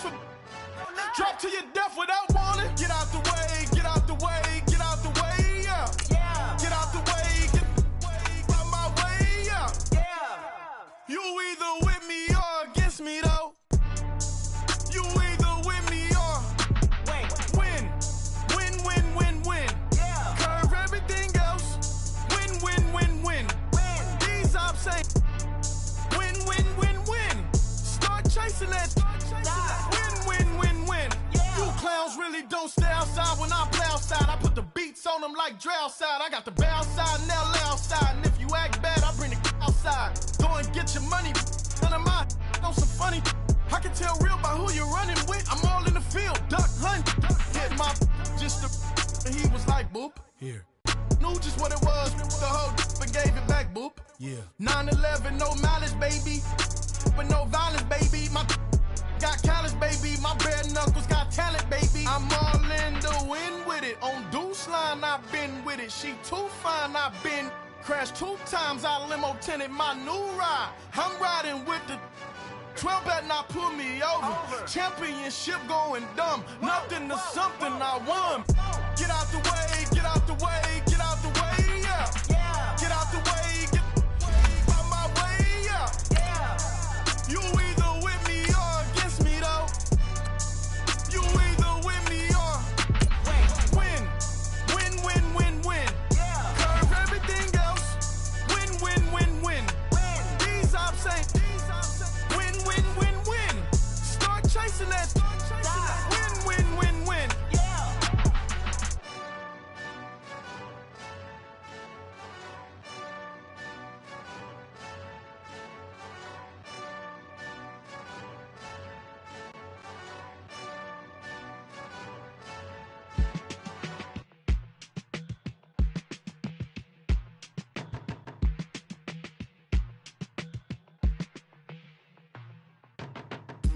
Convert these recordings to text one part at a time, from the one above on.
for drop to your death without warning. Get out the way, get out the way, get out the way, yeah. Get out the way, get out my way, yeah. You either with me or against me, though. You either with me or win. Win, win, win, win. Curve everything else. Win, win, win, win. These I'm saying. Win, win, win, win. Start chasing that. Win, win, win, win. You clowns really don't stay outside when I play outside. I put the beats on them like Dre outside. I got the bow side and they'll lay outside. And if you act bad, I bring the outside. Go and get your money. None of my know some funny. I can tell real by who you're running with. I'm all in the field, duck hunt. Hit my just and he was like, boop. Here. Knew just what it was. The whole but gave it back, boop. Yeah. 9/11, no malice, baby. But no violence, baby. My got callous, baby. My bare knuckles got talent, baby. I'm all in the wind with it. On Deuce line, I've been with it. She too fine, I've been crashed 2 times. I limo tinted my new ride. I'm riding with the 12 better not pull me over. Championship going dumb. Nothing to something I won. Get out the way, get out the way, get out the way, yeah. Get out the way, get out my way, yeah. You either with me or against me, though. You either with me or win. Win, win, win, win. Curve everything else. Win, win, win, win. These I'm saying. Win, win, win, win. Start chasing that. Win, win, win, win.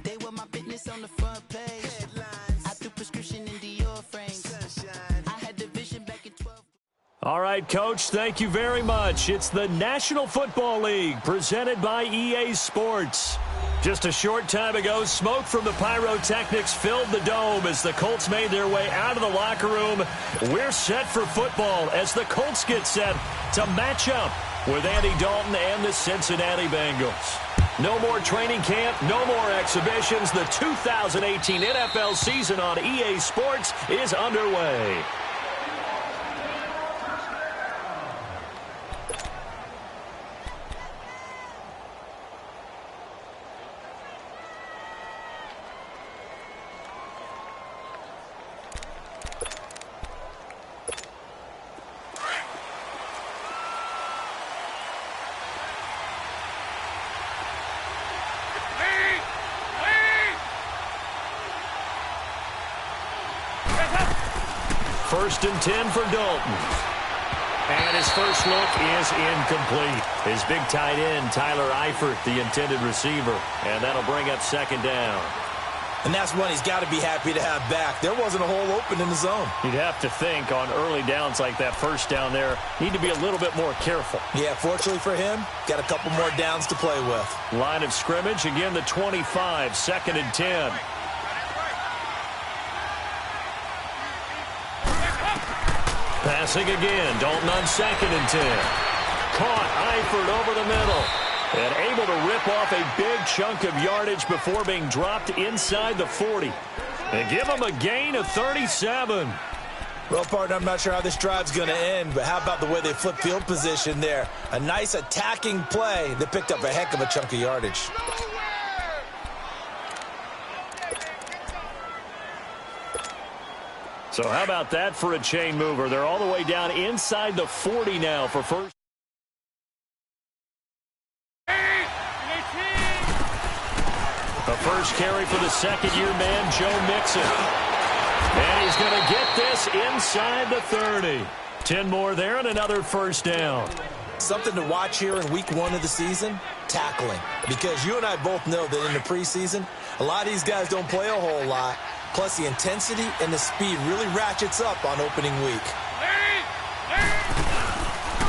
They were my business on the front page. Headlines. I threw prescription in Dior frames. Sunshine. I had the vision back in 12. All right, Coach, thank you very much. It's the National Football League presented by EA Sports. Just a short time ago, smoke from the pyrotechnics filled the dome as the Colts made their way out of the locker room. We're set for football as the Colts get set to match up with Andy Dalton and the Cincinnati Bengals. No more training camp, no more exhibitions. The 2018 NFL season on EA Sports is underway. First and 10 for Dalton. And his first look is incomplete. His big tight end, Tyler Eifert, the intended receiver. And that'll bring up second down. And that's one he's got to be happy to have back. There wasn't a hole open in the zone. You'd have to think on early downs like that first down there, need to be a little bit more careful. Yeah, fortunately for him, got a couple more downs to play with. Line of scrimmage, again the 25, second and 10. Passing again, Dalton on second and 10. Caught Eifert over the middle. And able to rip off a big chunk of yardage before being dropped inside the 40. And give him a gain of 37. Well, partner, I'm not sure how this drive's going to end, but how about the way they flip field position there? A nice attacking play that picked up a heck of a chunk of yardage. So how about that for a chain mover? They're all the way down inside the 40 now for first. A first carry for the second-year man, Joe Mixon. And he's going to get this inside the 30. 10 more there and another first down. Something to watch here in week 1 of the season, tackling. Because you and I both know that in the preseason, a lot of these guys don't play a whole lot. Plus, the intensity and the speed really ratchets up on opening week.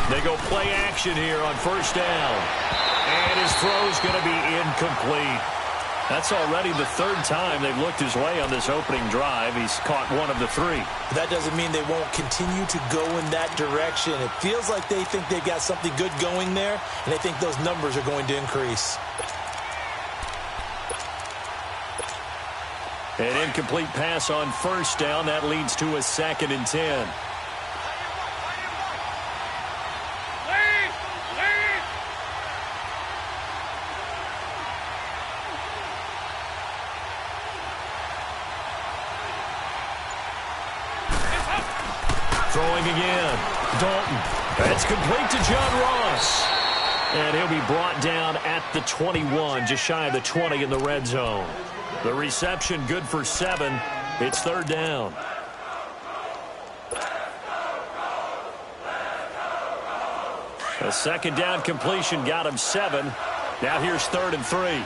They go play action here on first down. And his throw's going to be incomplete. That's already the third time they've looked his way on this opening drive. He's caught one of the three. That doesn't mean they won't continue to go in that direction. It feels like they think they've got something good going there, and they think those numbers are going to increase. An incomplete pass on first down. That leads to a 2nd and 10. Throwing again. Dalton. It's complete to John Ross. And he'll be brought down at the 21, just shy of the 20 in the red zone. The reception good for 7. It's 3rd down. A 2nd down completion got him 7. Now here's 3rd and 3.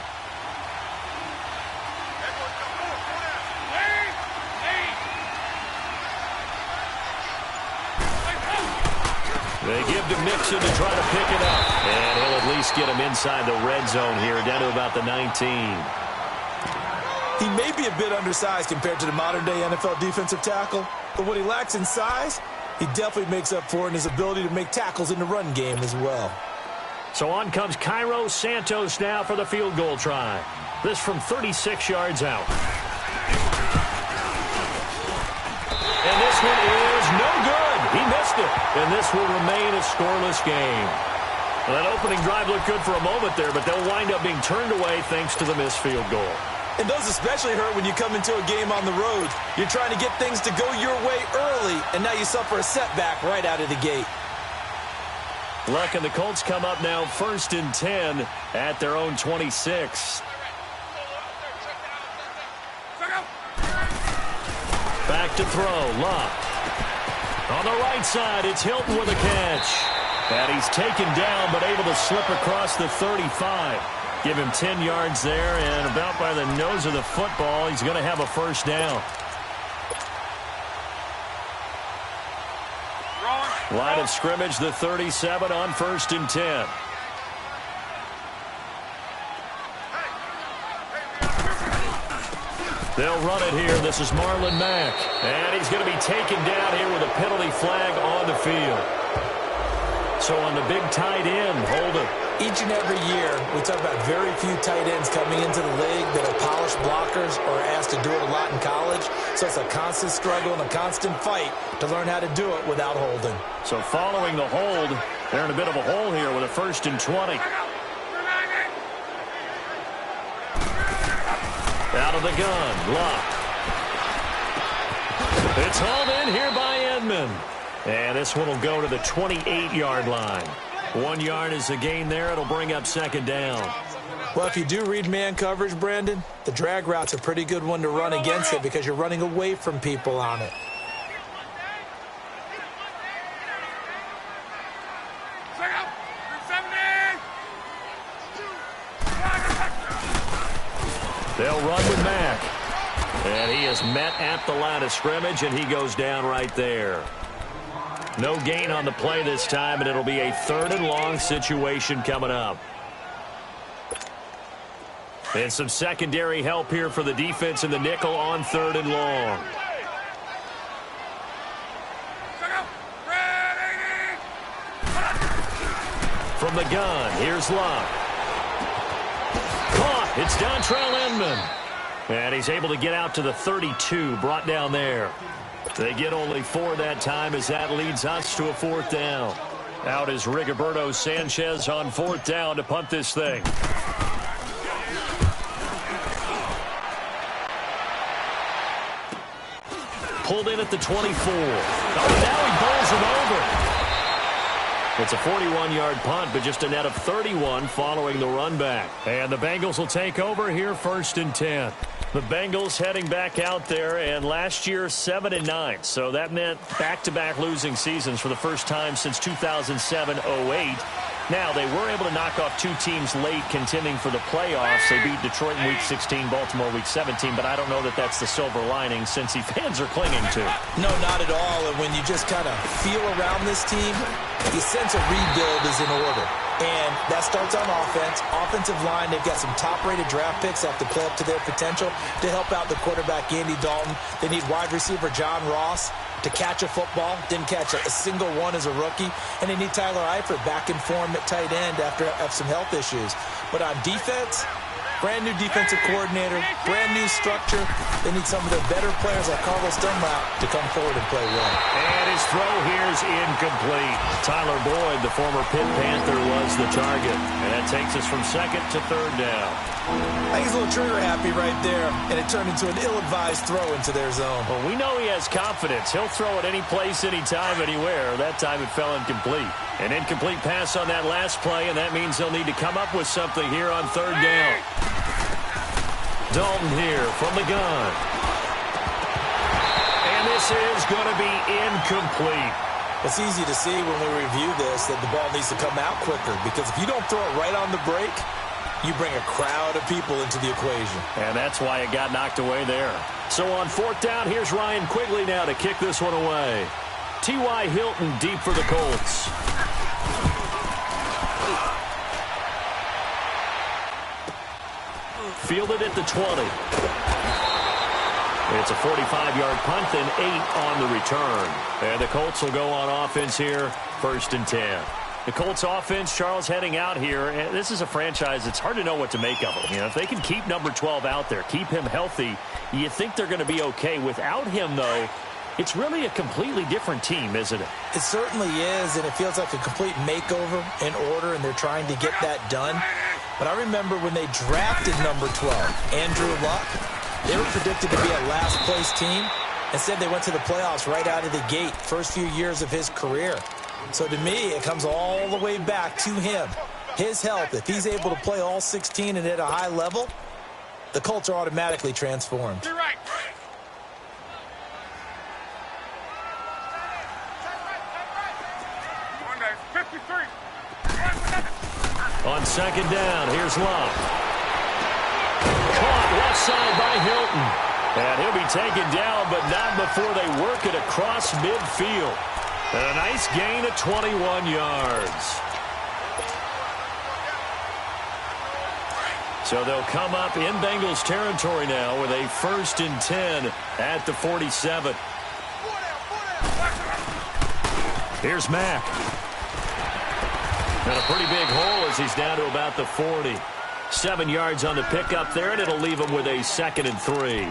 They give to Mixon to try to pick it up. And he'll at least get him inside the red zone here, down to about the 19. He may be a bit undersized compared to the modern-day NFL defensive tackle, but what he lacks in size, he definitely makes up for in his ability to make tackles in the run game as well. So on comes Cairo Santos now for the field goal try. This from 36 yards out. And this one is no good. He missed it. And this will remain a scoreless game. Well, that opening drive looked good for a moment there, but they'll wind up being turned away thanks to the missed field goal. And those especially hurt when you come into a game on the road. You're trying to get things to go your way early, and now you suffer a setback right out of the gate. Luck and the Colts come up now 1st and 10 at their own 26. Back to throw. Luck. On the right side, it's Hilton with a catch. And he's taken down, but able to slip across the 35. Give him 10 yards there, and about by the nose of the football, he's going to have a 1st down. Line of scrimmage, the 37 on 1st and 10. They'll run it here. This is Marlon Mack. And he's going to be taken down here with a penalty flag on the field. So on the big tight end, Holden. Each and every year, we talk about very few tight ends coming into the league that are polished blockers or are asked to do it a lot in college. So it's a constant struggle and a constant fight to learn how to do it without holding. So following the hold, they're in a bit of a hole here with a 1st and 20. Out of the gun, Luck. It's hauled in here by Edmond. And this one will go to the 28-yard line. 1 yard is a gain there. It'll bring up 2nd down. Well, if you do read man coverage, Brandon, the drag route's a pretty good one to run against it because you're running away from people on it. They'll run with Mack. And he is met at the line of scrimmage, and he goes down right there. No gain on the play this time, and it'll be a 3rd and long situation coming up. And some secondary help here for the defense in the nickel on 3rd and long. From the gun, here's Luck. Caught. It's Dontrell Inman. And he's able to get out to the 32, brought down there. They get only 4 that time as that leads us to a 4th down. Out is Rigoberto Sanchez on 4th down to punt this thing. Pulled in at the 24. Oh, now he bowls him over. It's a 41-yard punt, but just a net of 31 following the run back. And the Bengals will take over here 1st and 10. The Bengals heading back out there, and last year 7-9. So that meant back-to-back losing seasons for the first time since 2007-08. Now, they were able to knock off 2 teams late contending for the playoffs. They beat Detroit in Week 16, Baltimore Week 17, but I don't know that that's the silver lining Cincy fans are clinging to. No, not at all. And when you just kind of feel around this team, you sense a rebuild is in order. And that starts on offense. Offensive line, they've got some top-rated draft picks that have to play up to their potential to help out the quarterback, Andy Dalton. They need wide receiver John Ross to catch a football. Didn't catch a single one as a rookie. And they need Tyler Eifert back in form at tight end after some health issues. But on defense, brand new defensive coordinator, brand new structure. They need some of their better players like Carlos Dunlap to come forward and play well. And his throw here is incomplete. Tyler Boyd, the former Pitt Panther, was the target. And that takes us from second to third down. I think he's a little trigger happy right there, and it turned into an ill-advised throw into their zone. Well, we know he has confidence. He'll throw it any place, anytime, anywhere. That time it fell incomplete. An incomplete pass on that last play, and that means they'll need to come up with something here on third down. Dalton here from the gun. And this is going to be incomplete. It's easy to see when we review this that the ball needs to come out quicker, because if you don't throw it right on the break, you bring a crowd of people into the equation. And that's why it got knocked away there. So on fourth down, here's Ryan Quigley now to kick this one away. T.Y. Hilton deep for the Colts. Fielded at the 20. It's a 45-yard punt, then 8 on the return. And the Colts will go on offense here, 1st and 10. The Colts offense, Charles, heading out here, and this is a franchise it's hard to know what to make of them. You know, if they can keep number 12 out there, keep him healthy, you think they're going to be okay. Without him, though, it's really a completely different team, isn't it? It certainly is, and it feels like a complete makeover in order, and they're trying to get that done. But I remember when they drafted number 12, Andrew Luck, they were predicted to be a last-place team. Instead, they went to the playoffs right out of the gate, first few years of his career. So to me, it comes all the way back to him. His health, if he's able to play all 16 and at a high level, the Colts are automatically transformed. You're right. On second down, here's Love. Caught left side by Hilton. And he'll be taken down, but not before they work it across midfield. And a nice gain of 21 yards. So they'll come up in Bengals territory now with a 1st and 10 at the 47. Here's Mack. And a pretty big hole as he's down to about the 40. 7 yards on the pickup there, and it'll leave him with a 2nd and 3.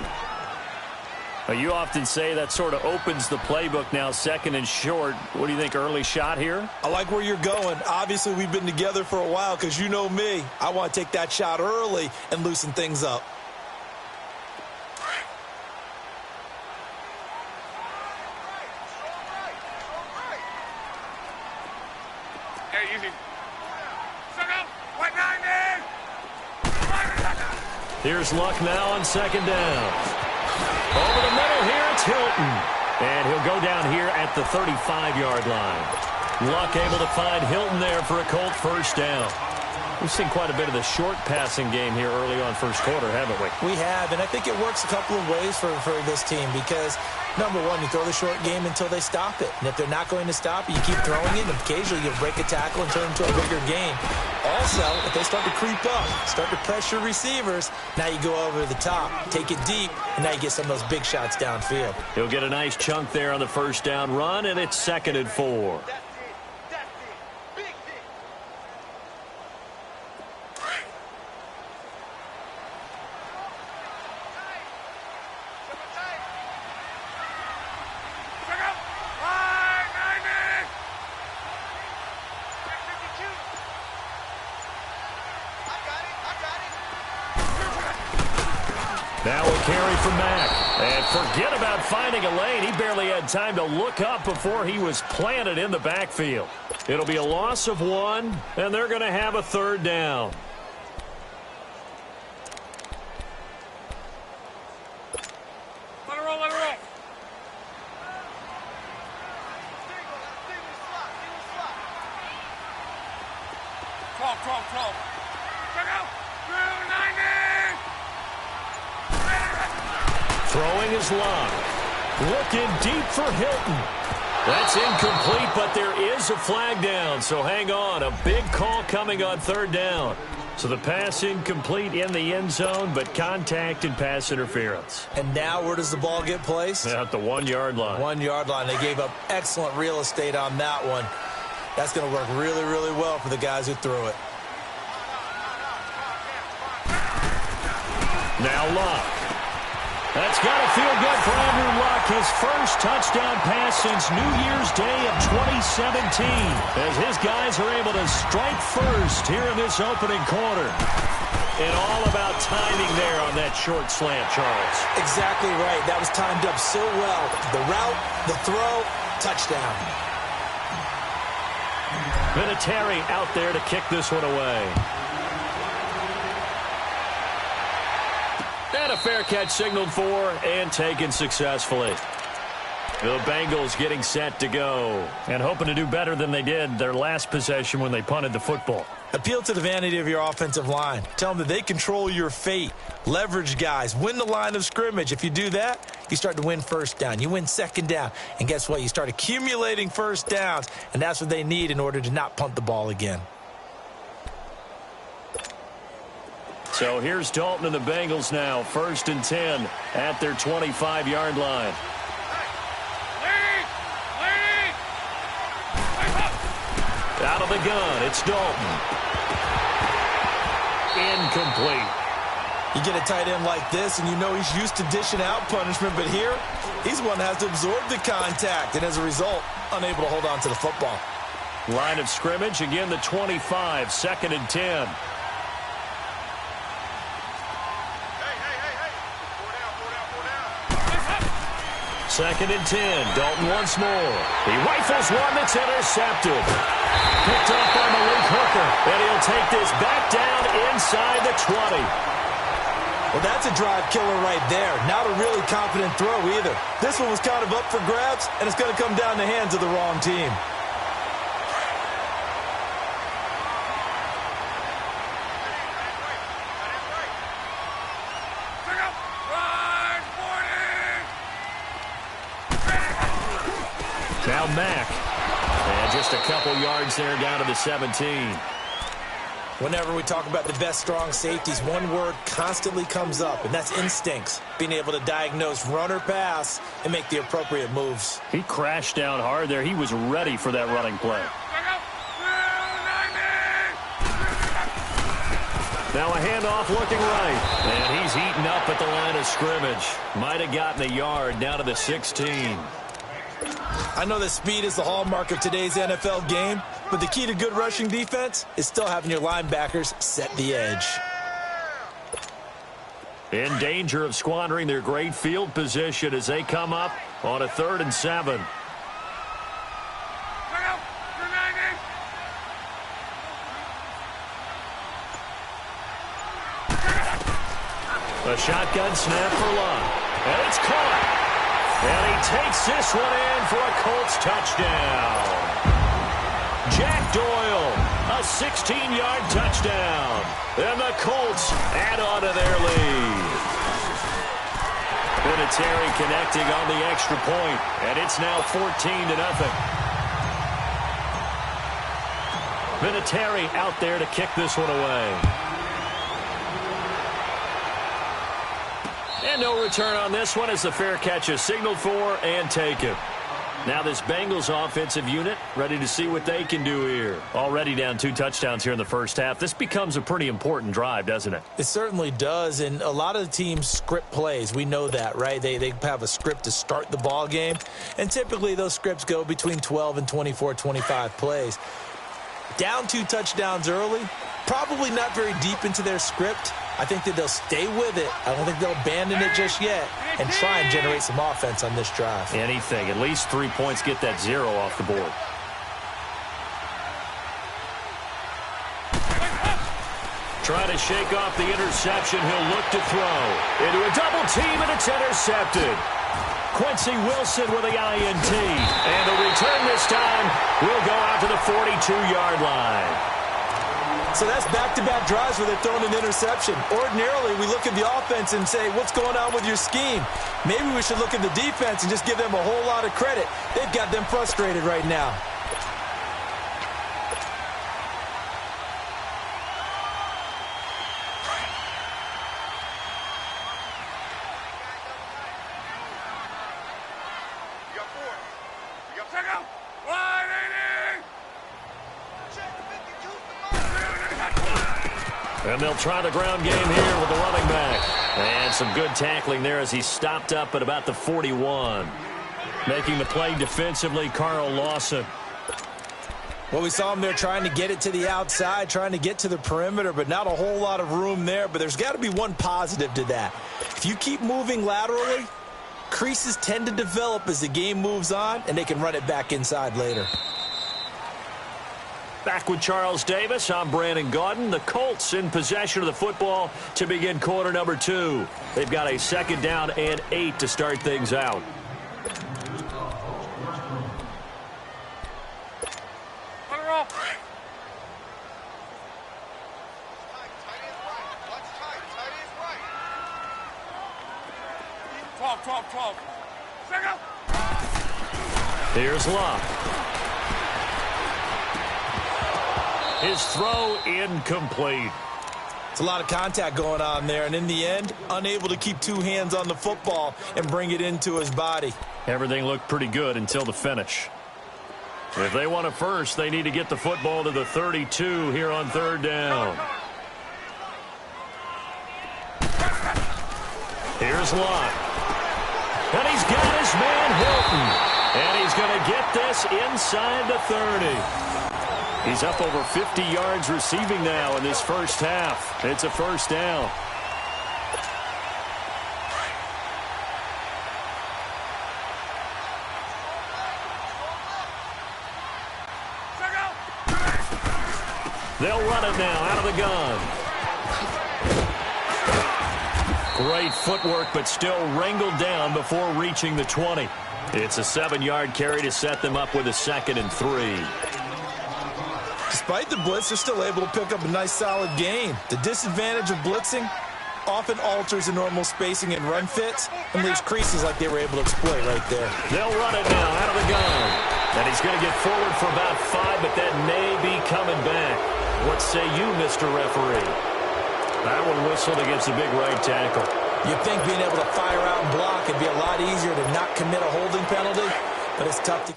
Now, you often say that sort of opens the playbook now, 2nd and short. What do you think, early shot here? I like where you're going. Obviously, we've been together for a while because you know me. I want to take that shot early and loosen things up. Hey, easy. Here's Luck now on 2nd down. Over the middle here, it's Hilton. And he'll go down here at the 35-yard line. Luck able to find Hilton there for a Colt 1st down. We've seen quite a bit of the short passing game here early on first quarter, haven't we? We have, and I think it works a couple of ways for this team because, number one, you throw the short game until they stop it. And if they're not going to stop it, you keep throwing it, and occasionally you'll break a tackle and turn it into a bigger game. Also, if they start to creep up, start to pressure receivers, now you go over the top, take it deep, and now you get some of those big shots downfield. He'll get a nice chunk there on the 1st down run, and it's 2nd and 4. Now a carry from Mack. And forget about finding a lane. He barely had time to look up before he was planted in the backfield. It'll be a loss of 1, and they're going to have a 3rd down. Let it roll, let it roll. Twelve. Check out. 290. Throwing his Luck. Looking deep for Hilton. That's incomplete, but there is a flag down, so hang on. A big call coming on third down. So the pass incomplete in the end zone, but contact and pass interference. And now where does the ball get placed? At the 1 yard line. 1 yard line. They gave up excellent real estate on that one. That's going to work really, really well for the guys who threw it. Now Luck. That's got to feel good for Andrew Luck. His first touchdown pass since New Year's Day of 2017. As his guys are able to strike first here in this opening quarter. And all about timing there on that short slant, Charles. Exactly right. That was timed up so well. The route, the throw, touchdown. Vinatieri out there to kick this one away. And a fair catch signaled for and taken successfully. The Bengals getting set to go and hoping to do better than they did their last possession when they punted the football. Appeal to the vanity of your offensive line. Tell them that they control your fate. Leverage guys. Win the line of scrimmage. If you do that, you start to win first down. You win second down. And guess what? You start accumulating first downs. And that's what they need in order to not punt the ball again. So here's Dalton and the Bengals now. 1st and 10 at their 25-yard line. Out of the gun, it's Dalton. Incomplete. You get a tight end like this, and you know he's used to dishing out punishment, but here, he's the one that has to absorb the contact, and as a result, unable to hold on to the football. Line of scrimmage, again the 25, 2nd and 10. Second and 10. Dalton once more. He rifles one that's intercepted. Picked up by Malik Hooker. And he'll take this back down inside the 20. Well, that's a drive killer right there. Not a really confident throw either. This one was kind of up for grabs, and it's going to come down the hands of the wrong team. Now Mack. And just a couple yards there down to the 17. Whenever we talk about the best strong safeties, one word constantly comes up, and that's instincts. Being able to diagnose run or pass and make the appropriate moves. He crashed down hard there. He was ready for that running play. Now a handoff looking right. And he's eaten up at the line of scrimmage. Might have gotten a yard down to the 16. I know that speed is the hallmark of today's NFL game, but the key to good rushing defense is still having your linebackers set the edge. In danger of squandering their great field position as they come up on a 3rd and 7. A shotgun snap for Luck. And it's caught. And he takes this one in for a Colts touchdown. Jack Doyle, a 16-yard touchdown. And the Colts add on to their lead. Vinatieri connecting on the extra point, and it's now 14-0. Vinatieri out there to kick this one away. And no return on this one as the fair catch is signaled for and taken. Now this Bengals offensive unit ready to see what they can do here. Already down 2 touchdowns here in the first half. This becomes a pretty important drive, doesn't it? It certainly does, and a lot of the teams script plays. We know that, right? They have a script to start the ball game, and typically those scripts go between 12 and 24, 25 plays. Down 2 touchdowns early, probably not very deep into their script. I think that they'll stay with it. I don't think they'll abandon it just yet and try and generate some offense on this drive. Anything. At least 3 points, get that 0 off the board. Trying to shake off the interception. He'll look to throw. Into a double team, and it's intercepted. Quincy Wilson with the INT. And the return this time will go out to the 42-yard line. So that's back-to-back drives where they're throwing an interception. Ordinarily, we look at the offense and say, what's going on with your scheme? Maybe we should look at the defense and just give them a whole lot of credit. They've got them frustrated right now. And they'll try the ground game here with the running back. And some good tackling there as he stopped up at about the 41. Making the play defensively, Carl Lawson. Well, we saw him there trying to get it to the outside, trying to get to the perimeter, but not a whole lot of room there. But there's got to be one positive to that. If you keep moving laterally, creases tend to develop as the game moves on, and they can run it back inside later. Back with Charles Davis, I'm Brandon Gaudin. The Colts in possession of the football to begin quarter number 2. They've got a second down and 8 to start things out. Here's Locke. His throw incomplete. It's a lot of contact going on there, and in the end, unable to keep two hands on the football and bring it into his body. Everything looked pretty good until the finish. If they want it first, they need to get the football to the 32 here on third down. Here's Locke. And he's got his man Hilton. And he's going to get this inside the 30. He's up over 50 yards receiving now in this first half. It's a first down. They'll run it now out of the gun. Great footwork, but still wrangled down before reaching the 20. It's a 7-yard carry to set them up with a 2nd and 3. Despite the blitz, they're still able to pick up a nice, solid gain. The disadvantage of blitzing often alters the normal spacing and run fits and leaves creases like they were able to exploit right there. They'll run it now out of the gun. And he's going to get forward for about 5, but that may be coming back. What say you, Mr. Referee? That one whistled against the big right tackle. You'd think being able to fire out and block would be a lot easier to not commit a holding penalty, but it's tough to...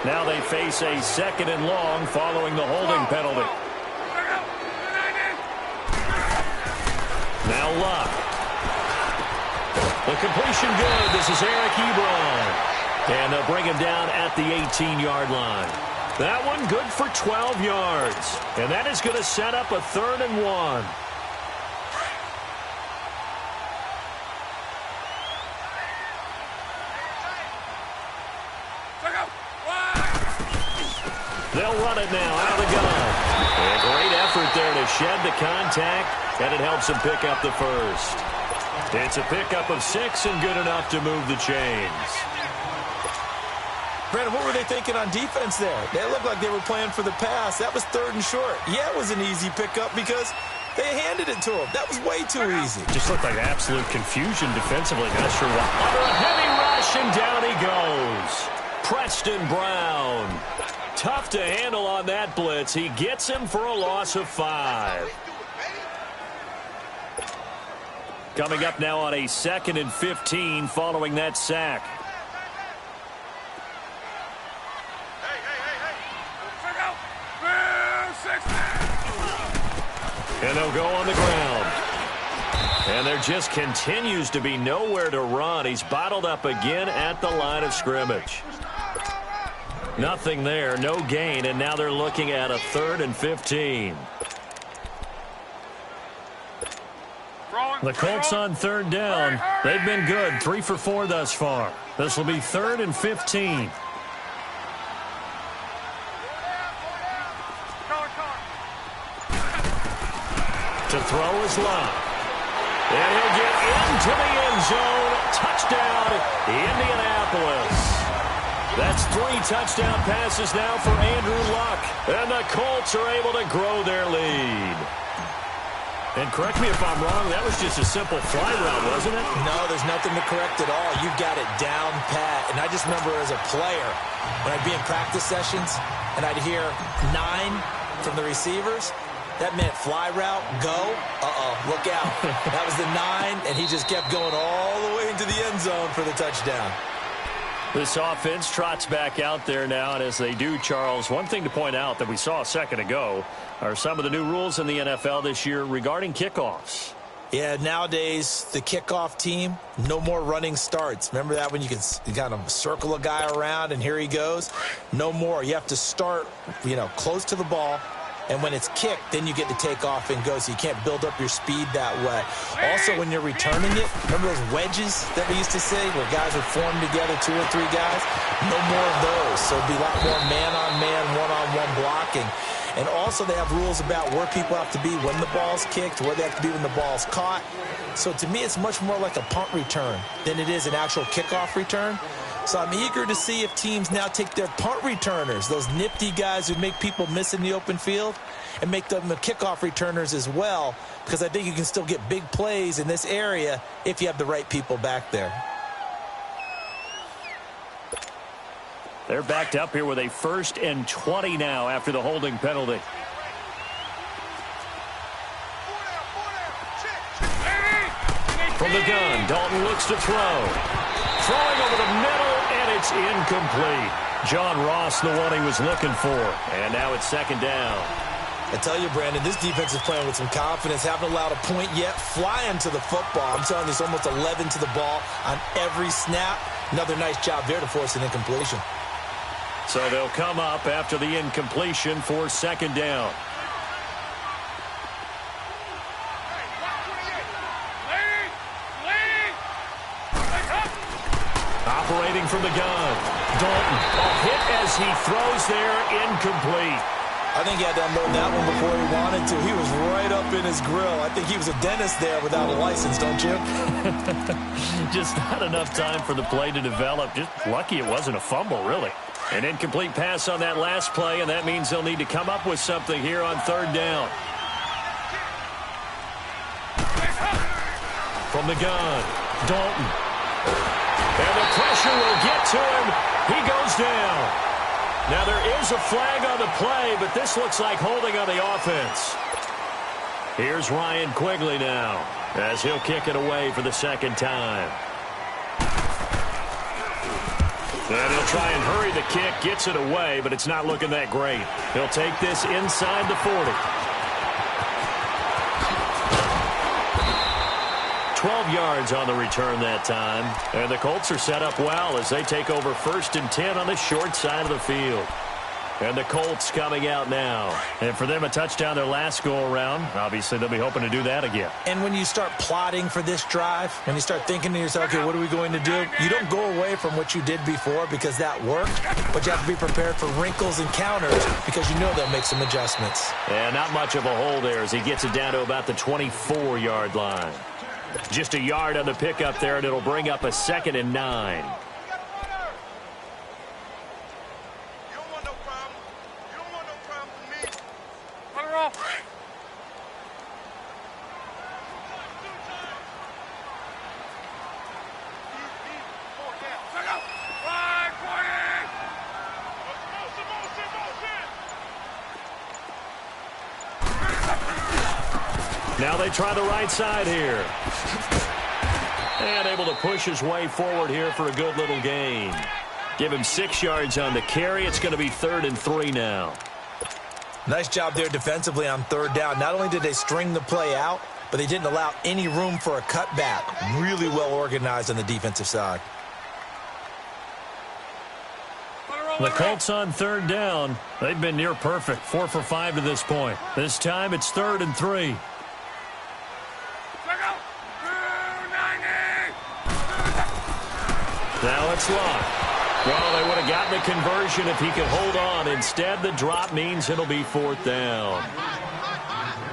Now they face a 2nd and long following the holding penalty. Now Locke. The completion good. This is Eric Ebron. And they'll bring him down at the 18-yard line. That one good for 12 yards. And that is going to set up a 3rd and 1. They'll run it now out of the gun. A great effort there to shed the contact, and it helps them pick up the first. It's a pickup of 6 and good enough to move the chains. Brandon, what were they thinking on defense there? They looked like they were playing for the pass. That was 3rd and short. Yeah, it was an easy pickup because they handed it to him. That was way too easy. Just looked like absolute confusion defensively. Not sure why. Under a heavy rush, and down he goes. Preston Brown. Tough to handle on that blitz. He gets him for a loss of 5. Coming up now on a 2nd and 15 following that sack. And they'll go on the ground. And there just continues to be nowhere to run. He's bottled up again at the line of scrimmage. Nothing there, no gain, and now they're looking at a 3rd and 15. The Colts on 3rd down. They've been good, 3 for 4 thus far. This will be 3rd and 15. To throw is Locke. And he'll get into the end zone. Touchdown, Indianapolis. That's 3 touchdown passes now for Andrew Luck. And the Colts are able to grow their lead. And correct me if I'm wrong, that was just a simple fly route, wasn't it? No, there's nothing to correct at all. You've got it down pat. And I just remember as a player, when I'd be in practice sessions, and I'd hear 9 from the receivers, that meant fly route, go, look out. That was the 9, and he just kept going all the way into the end zone for the touchdown. This offense trots back out there now, and as they do, Charles, one thing to point out that we saw a second ago are some of the new rules in the NFL this year regarding kickoffs. Yeah, nowadays, the kickoff team, no more running starts. Remember that when you can kind of circle a guy around and here he goes? No more. You have to start, close to the ball. And when it's kicked, then you get to take off and go, so you can't build up your speed that way. Also, when you're returning it, remember those wedges that we used to say where guys would form together, 2 or 3 guys? No more of those. So it'll be a lot more man-on-man, one-on-one blocking. And also they have rules about where people have to be when the ball's kicked, where they have to be when the ball's caught. So to me, it's much more like a punt return than it is an actual kickoff return. So I'm eager to see if teams now take their punt returners, those nifty guys who make people miss in the open field, and make them the kickoff returners as well, because I think you can still get big plays in this area if you have the right people back there. They're backed up here with a 1st and 20 now after the holding penalty. From the gun, Dalton looks to throw. Throwing over the middle, and it's incomplete. John Ross, the one he was looking for. And now it's 2nd down. I tell you, Brandon, this defense is playing with some confidence. Haven't allowed a point yet. Flying to the football. I'm telling you, it's almost 11 to the ball on every snap. Another nice job there to force an incompletion. So they'll come up after the incompletion for 2nd down. Operating from the gun. Dalton, a hit as he throws there, incomplete. I think he had to unload that one before he wanted to. He was right up in his grill. I think he was a dentist there without a license, don't you? Just not enough time for the play to develop. Just lucky it wasn't a fumble, really. An incomplete pass on that last play, and that means they'll need to come up with something here on 3rd down. From the gun, Dalton. And the pressure will get to him. He goes down. Now there is a flag on the play, but this looks like holding on the offense. Here's Ryan Quigley now, as he'll kick it away for the 2nd time. And he'll try and hurry the kick, gets it away, but it's not looking that great. He'll take this inside the 40. 12 yards on the return that time. And the Colts are set up well as they take over 1st and 10 on the short side of the field. And the Colts coming out now. And for them, a touchdown their last go-around. Obviously, they'll be hoping to do that again. And when you start plotting for this drive, when you start thinking to yourself, okay, what are we going to do? You don't go away from what you did before because that worked, but you have to be prepared for wrinkles and counters because you know they'll make some adjustments. Yeah, not much of a hole there as he gets it down to about the 24-yard line. Just a yard on the pickup there, and it'll bring up a 2nd and 9. Now they try the right side here. And able to push his way forward here for a good little gain. Give him 6 yards on the carry. It's going to be 3rd and 3 now. Nice job there defensively on 3rd down. Not only did they string the play out, but they didn't allow any room for a cutback. Really well organized on the defensive side. The Colts on 3rd down. They've been near perfect. 4 for 5 to this point. This time it's 3rd and 3. Now it's Luck. Well, they would have gotten the conversion if he could hold on. Instead, the drop means it'll be 4th down.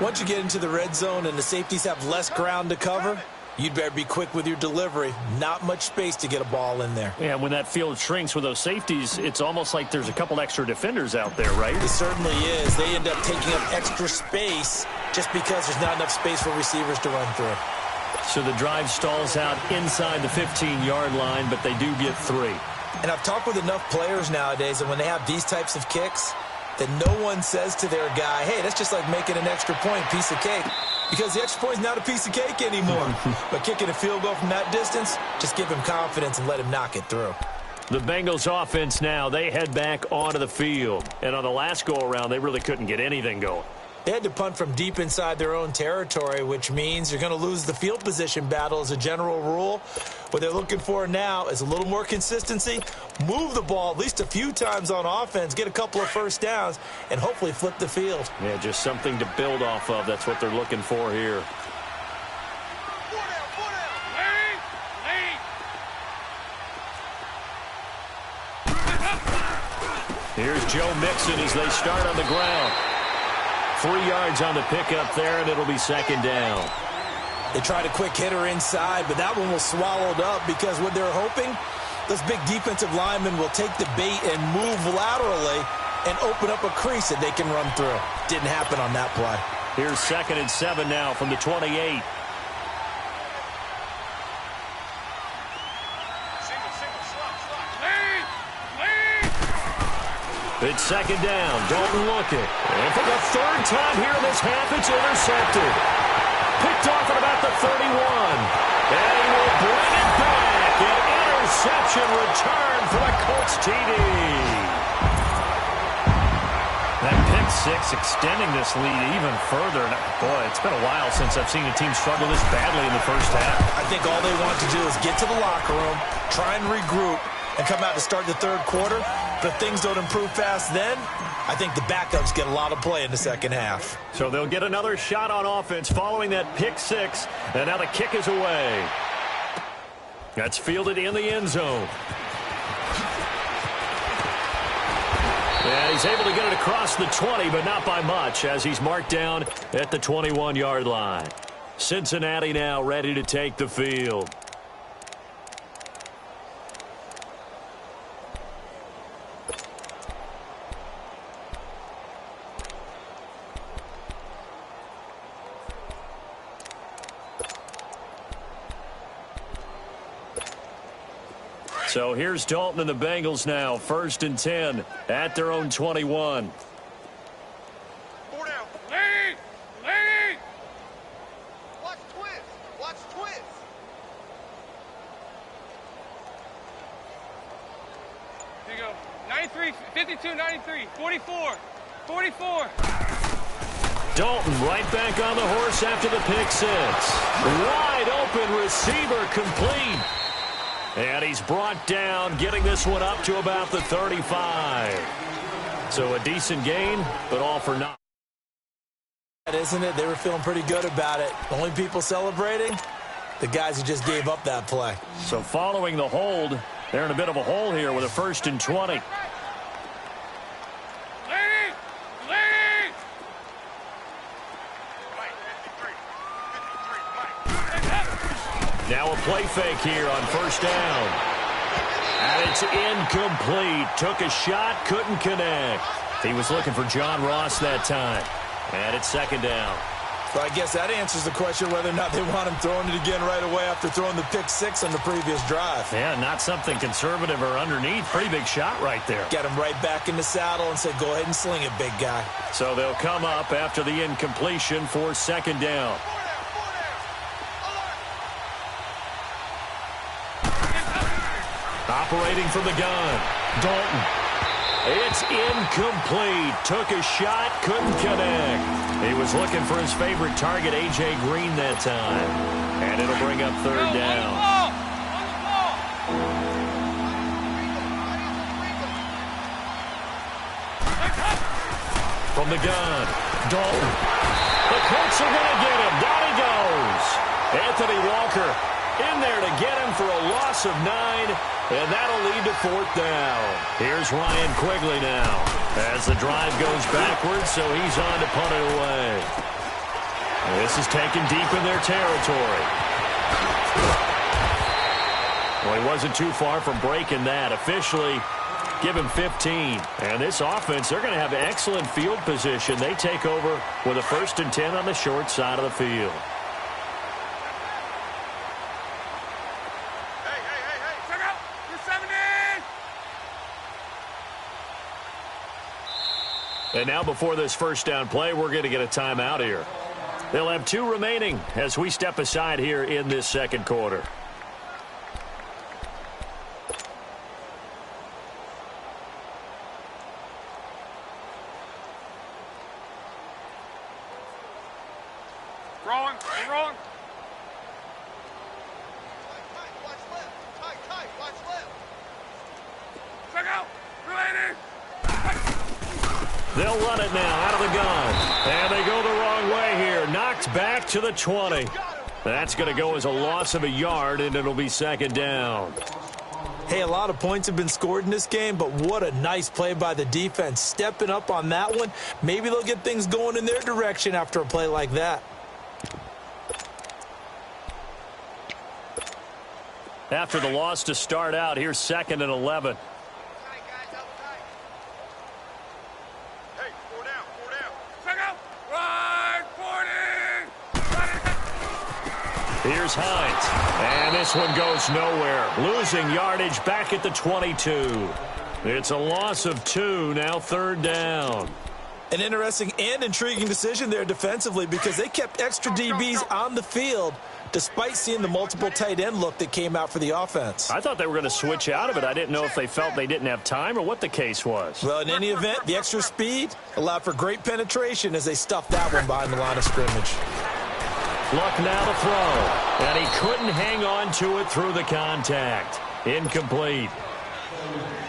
Once you get into the red zone and the safeties have less ground to cover, You'd better be quick with your delivery. Not much space to get a ball in there. Yeah, when that field shrinks with those safeties, it's almost like there's a couple extra defenders out there, right? It certainly is. They end up taking up extra space just because there's not enough space for receivers to run through. So the drive stalls out inside the 15-yard line, but they do get 3. And I've talked with enough players nowadays that when they have these types of kicks, that no one says to their guy, hey, that's just like making an extra point, piece of cake. Because the extra point is not a piece of cake anymore. But kicking a field goal from that distance, just give him confidence and let him knock it through. The Bengals offense now, they head back onto the field. And on the last go-around, they really couldn't get anything going. They had to punt from deep inside their own territory, which means you're going to lose the field position battle as a general rule. What they're looking for now is a little more consistency, move the ball at least a few times on offense, get a couple of first downs, and hopefully flip the field. Yeah, just something to build off of. That's what they're looking for here. Here's Joe Mixon as they start on the ground. 3 yards on the pickup there, and it'll be second down. They tried a quick hitter inside, but that one was swallowed up because what they're hoping, those big defensive linemen will take the bait and move laterally and open up a crease that they can run through. Didn't happen on that play. Here's 2nd and 7 now from the 28. It's second down. Dalton looking. And for the 3rd time here in this half, it's intercepted. Picked off at about the 31. And he will bring it back. An interception return for the Colts TD. That pick 6 extending this lead even further. And boy, it's been a while since I've seen a team struggle this badly in the first half. I think all they want to do is get to the locker room, try and regroup, and come out to start the 3rd quarter. But if things don't improve fast then, I think the backups get a lot of play in the second half. So they'll get another shot on offense following that pick 6. And now the kick is away. That's fielded in the end zone. And he's able to get it across the 20, but not by much, as he's marked down at the 21-yard line. Cincinnati now ready to take the field. So here's Dalton and the Bengals now, 1st and 10 at their own 21. 4 down. Lead! Lead! Watch twist. Watch twist. Here you go. 93, 52, 93, 44, 44. Dalton right back on the horse after the pick 6. Wide open receiver complete. And he's brought down, getting this one up to about the 35. So a decent gain, but all for naught. Isn't it? They were feeling pretty good about it. The only people celebrating, the guys who just gave up that play. So following the hold, they're in a bit of a hole here with a 1st and 20. Now a play fake here on 1st down. And it's incomplete. Took a shot, couldn't connect. He was looking for John Ross that time. And it's 2nd down. So I guess that answers the question whether or not they want him throwing it again right away after throwing the pick 6 on the previous drive. Yeah, not something conservative or underneath. Pretty big shot right there. Get him right back in the saddle and say, go ahead and sling it, big guy. So they'll come up after the incompletion for 2nd down. Operating from the gun, Dalton. It's incomplete. Took a shot, couldn't connect. He was looking for his favorite target, A.J. Green, that time. And it'll bring up 3rd down. From the gun, Dalton. The Colts are going to get him. Down he goes. Anthony Walker in there to get him for a loss of 9. And that'll lead to 4th down. Here's Ryan Quigley now as the drive goes backwards, so he's on to punt it away. This is taken deep in their territory. Well, he wasn't too far from breaking that. Officially, give him 15. And this offense, they're going to have excellent field position. They take over with a 1st and 10 on the short side of the field. Check out. You're 70. And now before this first down play, we're going to get a timeout here. They'll have 2 remaining as we step aside here in this second quarter. Rolling. Rolling. Watch left. Check out. Related. They'll run it now out of the gun. And they go the wrong way here. Knocked back to the 20. That's going to go as a loss of a yard, and it'll be 2nd down. Hey, a lot of points have been scored in this game, but what a nice play by the defense. Stepping up on that one. Maybe they'll get things going in their direction after a play like that. After the loss to start out, here's 2nd and 11. Hey, 4 down. Check out. Right, 40. Here's Hines. And this one goes nowhere. Losing yardage back at the 22. It's a loss of 2, now 3rd down. An interesting and intriguing decision there defensively because they kept extra DBs on the field despite seeing the multiple tight end look that came out for the offense. I thought they were going to switch out of it. I didn't know if they felt they didn't have time or what the case was. Well, in any event, the extra speed allowed for great penetration as they stuffed that one behind the line of scrimmage. Luck now to throw. And he couldn't hang on to it through the contact. Incomplete.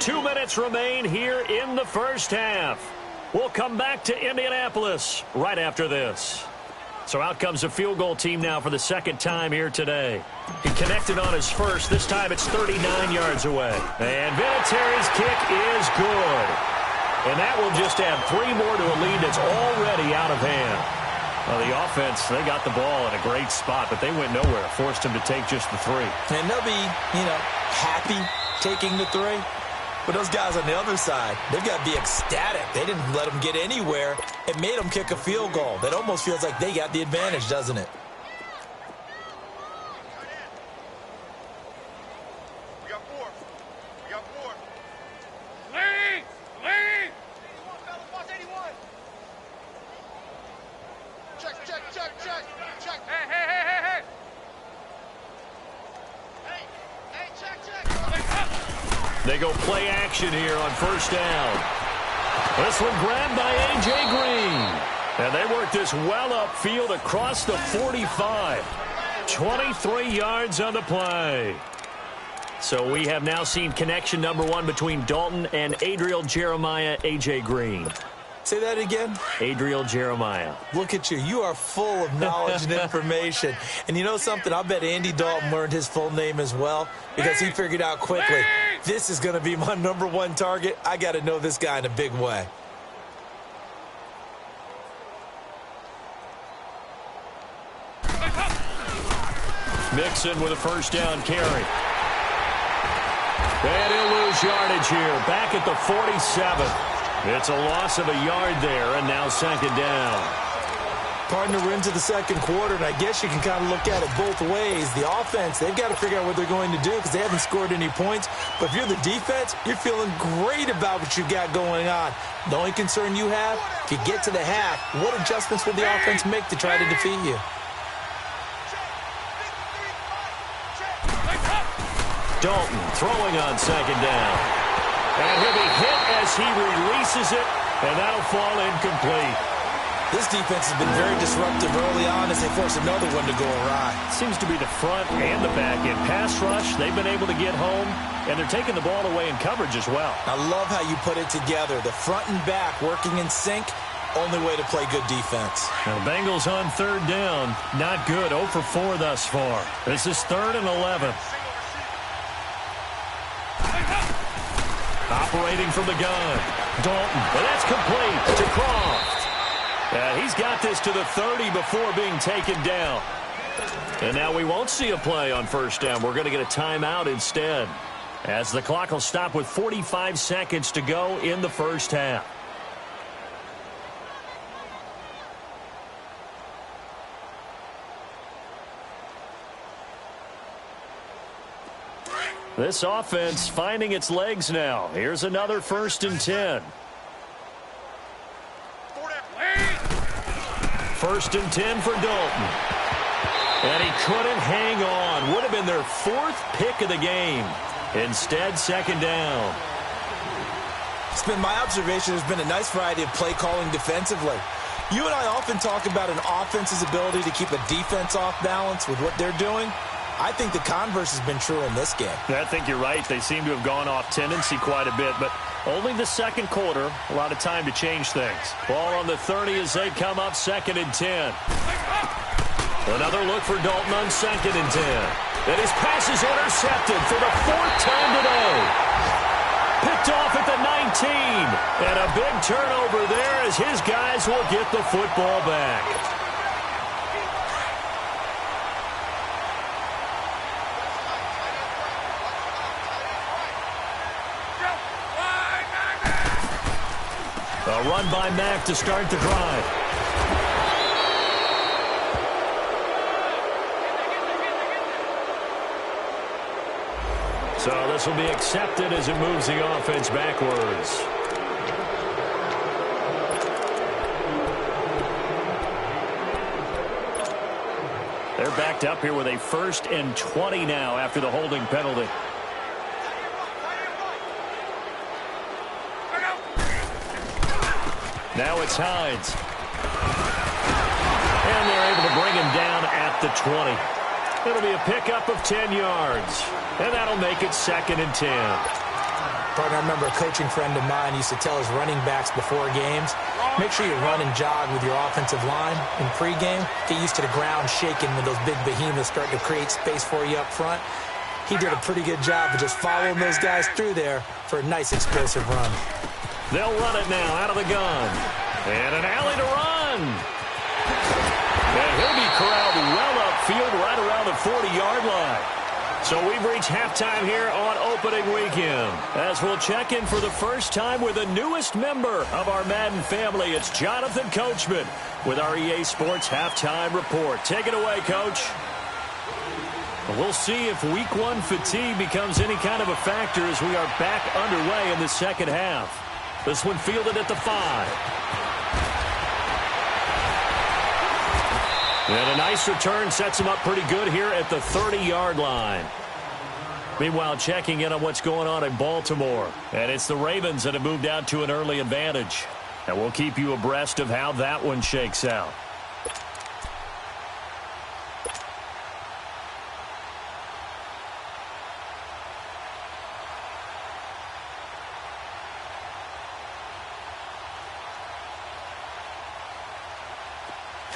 2 minutes remain here in the first half. We'll come back to Indianapolis right after this. So out comes a field goal team now for the 2nd time here today. He connected on his first. This time it's 39 yards away. And Vinatieri's kick is good. And that will just add 3 more to a lead that's already out of hand. Well, the offense, they got the ball in a great spot, but they went nowhere. Forced him to take just the 3. And they'll be, happy taking the 3. But those guys on the other side, they've got to be ecstatic. They didn't let them get anywhere. It made them kick a field goal. That almost feels like they got the advantage, doesn't it? We got 4. Lead. 81, fellas, watch 81. Check. Hey. Hey, check. They go play action here on 1st down. This one grabbed by A.J. Green. And they work this well upfield across the 45. 23 yards on the play. So we have now seen connection number 1 between Dalton and Adriel Jeremiah, A.J. Green. Say that again. Adriel Jeremiah. Look at you. You are full of knowledge and information. And you know something? I bet Andy Dalton learned his full name as well because he figured out quickly, this is going to be my number 1 target. I got to know this guy in a big way. Mixon with a 1st down carry. And he'll lose yardage here. Back at the 47. It's a loss of a yard there, and now 2nd down. Partner, we're into the 2nd quarter, and I guess you can kind of look at it both ways. The offense, they've got to figure out what they're going to do because they haven't scored any points. But if you're the defense, you're feeling great about what you've got going on. The only concern you have, if you get to the half, what adjustments will the offense make to try to defeat you? Dalton throwing on 2nd down. And he'll be hit as he releases it, and that'll fall incomplete. This defense has been very disruptive early on as they force another one to go awry. Seems to be the front and the back end. Pass rush, they've been able to get home, and they're taking the ball away in coverage as well. I love how you put it together. The front and back working in sync, only way to play good defense. Now, the Bengals on 3rd down. Not good. 0 for 4 thus far. This is 3rd and 11. Operating from the gun. Dalton. And that's complete to Croft. He's got this to the 30 before being taken down. And now we won't see a play on first down. We're going to get a timeout instead, as the clock will stop with 45 seconds to go in the first half. This offense finding its legs now. Here's another 1st and 10. 1st and 10 for Dalton. And he couldn't hang on. Would have been their 4th pick of the game. Instead, 2nd down. It's been my observation there's been a nice variety of play calling defensively. You and I often talk about an offense's ability to keep a defense off balance with what they're doing. I think the converse has been true in this game. I think you're right. They seem to have gone off tendency quite a bit, but only the 2nd quarter. A lot of time to change things. Ball on the 30 as they come up 2nd and 10. Another look for Dalton on 2nd and 10. And his pass is intercepted for the 4th time today. Picked off at the 19. And a big turnover there as his guys will get the football back. A run by Mack to start the drive. So this will be accepted as it moves the offense backwards. They're backed up here with a 1st and 20 now after the holding penalty. Now it's Hines. And they're able to bring him down at the 20. It'll be a pickup of 10 yards. And that'll make it 2nd and 10. Partner, I remember a coaching friend of mine used to tell his running backs before games, make sure you run and jog with your offensive line in pregame. Get used to the ground shaking when those big behemoths start to create space for you up front. He did a pretty good job of just following those guys through there for a nice explosive run. They'll run it now out of the gun. And an alley to run. And he'll be corralled well upfield right around the 40-yard line. So we've reached halftime here on opening weekend. As we'll check in for the first time with the newest member of our Madden family. It's Jonathan Coachman with our EA Sports Halftime Report. Take it away, Coach. We'll see if Week 1 fatigue becomes any kind of a factor as we are back underway in the second half. This one fielded at the 5. And a nice return sets him up pretty good here at the 30-yard line. Meanwhile, checking in on what's going on in Baltimore. And it's the Ravens that have moved out to an early advantage. And we'll keep you abreast of how that one shakes out.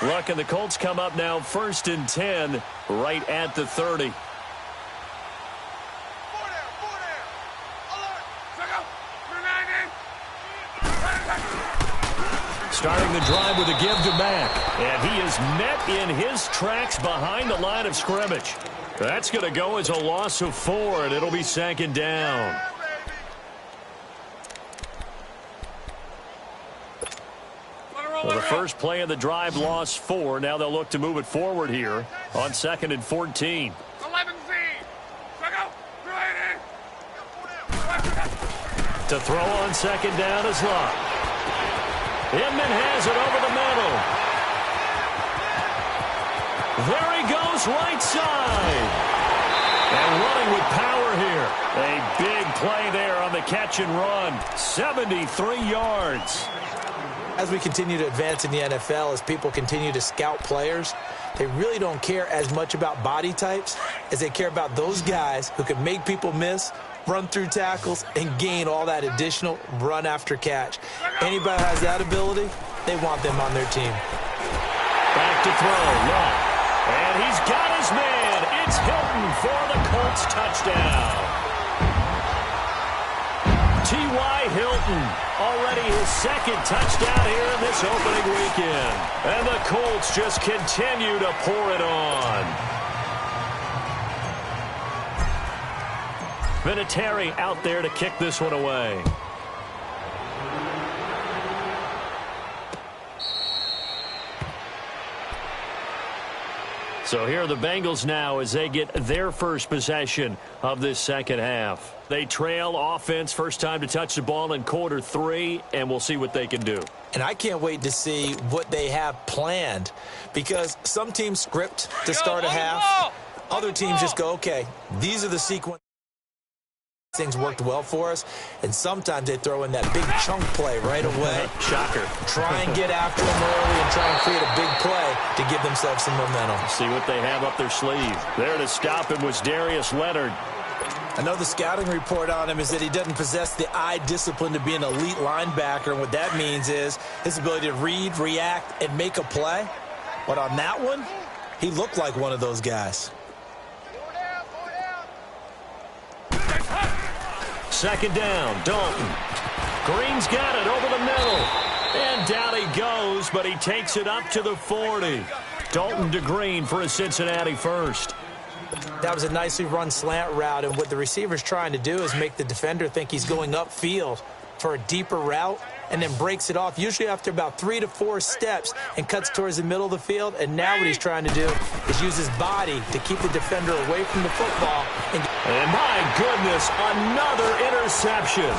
Luck and the Colts come up now 1st and 10 right at the 30. Starting the drive with a give to Mack. And he is met in his tracks behind the line of scrimmage. That's going to go as a loss of 4, and it'll be 2nd down. Well, the first play of the drive lost 4. Now they'll look to move it forward here on 2nd and 14. To throw on 2nd down is Luck. Inman has it over the middle. There he goes right side. And running with power here. A big play there on the catch and run. 73 yards. As we continue to advance in the NFL, as people continue to scout players, they really don't care as much about body types as they care about those guys who can make people miss, run through tackles, and gain all that additional run after catch. Anybody who has that ability, they want them on their team. Back to throw, Luck. And he's got his man. It's Hilton for the Colts touchdown. T.Y. Hilton, already his second touchdown here in this opening weekend. And the Colts just continue to pour it on. Vinatieri out there to kick this one away. So here are the Bengals now as they get their first possession of this second half. They trail offense, first time to touch the ball in quarter 3, and we'll see what they can do. And I can't wait to see what they have planned, because some teams script to start a half. Other teams just go, okay, these are the sequence. Things worked well for us, and sometimes they throw in that big chunk play right away. Shocker. Try and get after them early and try and create a big play to give themselves some momentum. See what they have up their sleeve. There to stop him was Darius Leonard. I know the scouting report on him is that he doesn't possess the eye discipline to be an elite linebacker, and what that means is his ability to read, react, and make a play. But on that one, he looked like one of those guys. Second down, Dalton. Green's got it over the middle. And down he goes, but he takes it up to the 40. Dalton to Green for a Cincinnati first. That was a nicely run slant route, and what the receiver's trying to do is make the defender think he's going upfield for a deeper route, and then breaks it off, usually after about 3 to 4 steps, and cuts towards the middle of the field. And now what he's trying to do is use his body to keep the defender away from the football. And my goodness, another interception.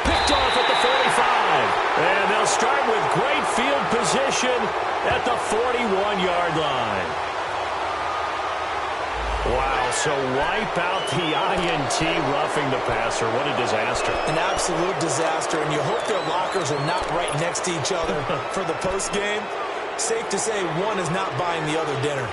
Picked off at the 45. And they'll start with great field position at the 41-yard line. Wow, so wipe out the INT roughing the passer. What a disaster. An absolute disaster, and you hope their lockers are not right next to each other for the postgame. Safe to say one is not buying the other dinner.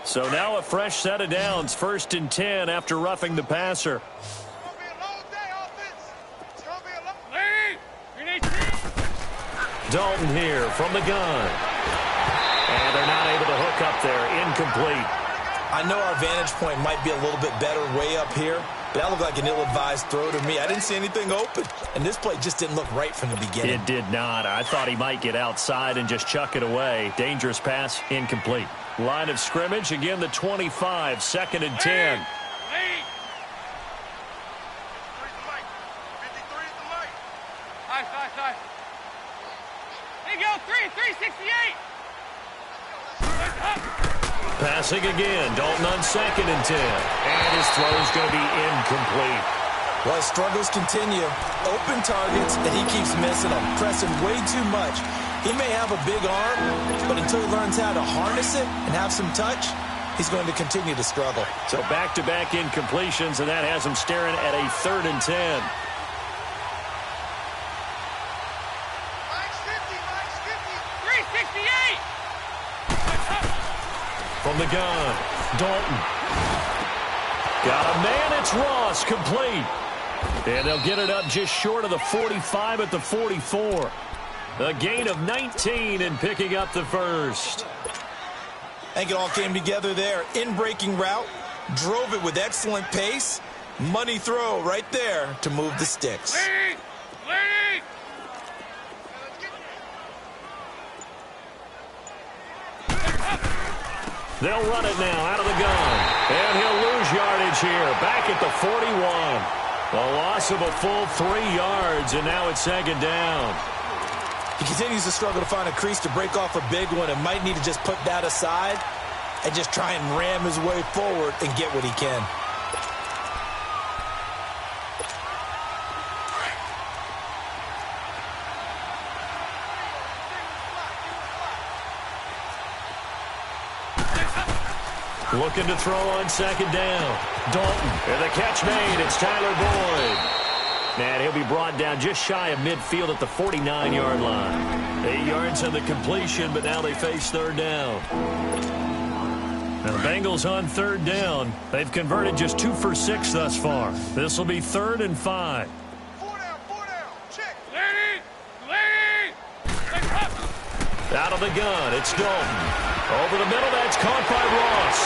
So now a fresh set of downs, 1st and 10 after roughing the passer. Dalton here from the gun. And they're not able to hook up there. Incomplete. I know our vantage point might be a little bit better way up here, but that looked like an ill-advised throw to me. I didn't see anything open, and this play just didn't look right from the beginning. It did not. I thought he might get outside and just chuck it away. Dangerous pass, incomplete. Line of scrimmage, again the 25, 2nd and 10. Passing again, Dalton on 2nd and 10. And his throw is going to be incomplete. Well, his struggles continue. Open targets, and he keeps missing them, pressing way too much. He may have a big arm, but until he learns how to harness it and have some touch, he's going to continue to struggle. So back-to-back incompletions, and that has him staring at a 3rd and 10. From the gun, Dalton. Got a man, it's Ross, complete. And they'll get it up just short of the 45 at the 44. A gain of 19 and picking up the first. I think it all came together there. In-breaking route, drove it with excellent pace. Money throw right there to move the sticks. They'll run it now out of the gun. And he'll lose yardage here. Back at the 41. A loss of a full 3 yards, and now it's 2nd down. He continues to struggle to find a crease to break off a big one, and might need to just put that aside and just try and ram his way forward and get what he can. Looking to throw on 2nd down. Dalton. And the catch made. It's Tyler Boyd. And he'll be brought down just shy of midfield at the 49-yard line. 8 yards on the completion, but now they face 3rd down. Now the Bengals on 3rd down. They've converted just 2 for 6 thus far. This will be 3rd and 5. 4 down, 4 down. Check. Out of the gun, it's Dalton. Over the middle, that's caught by Ross.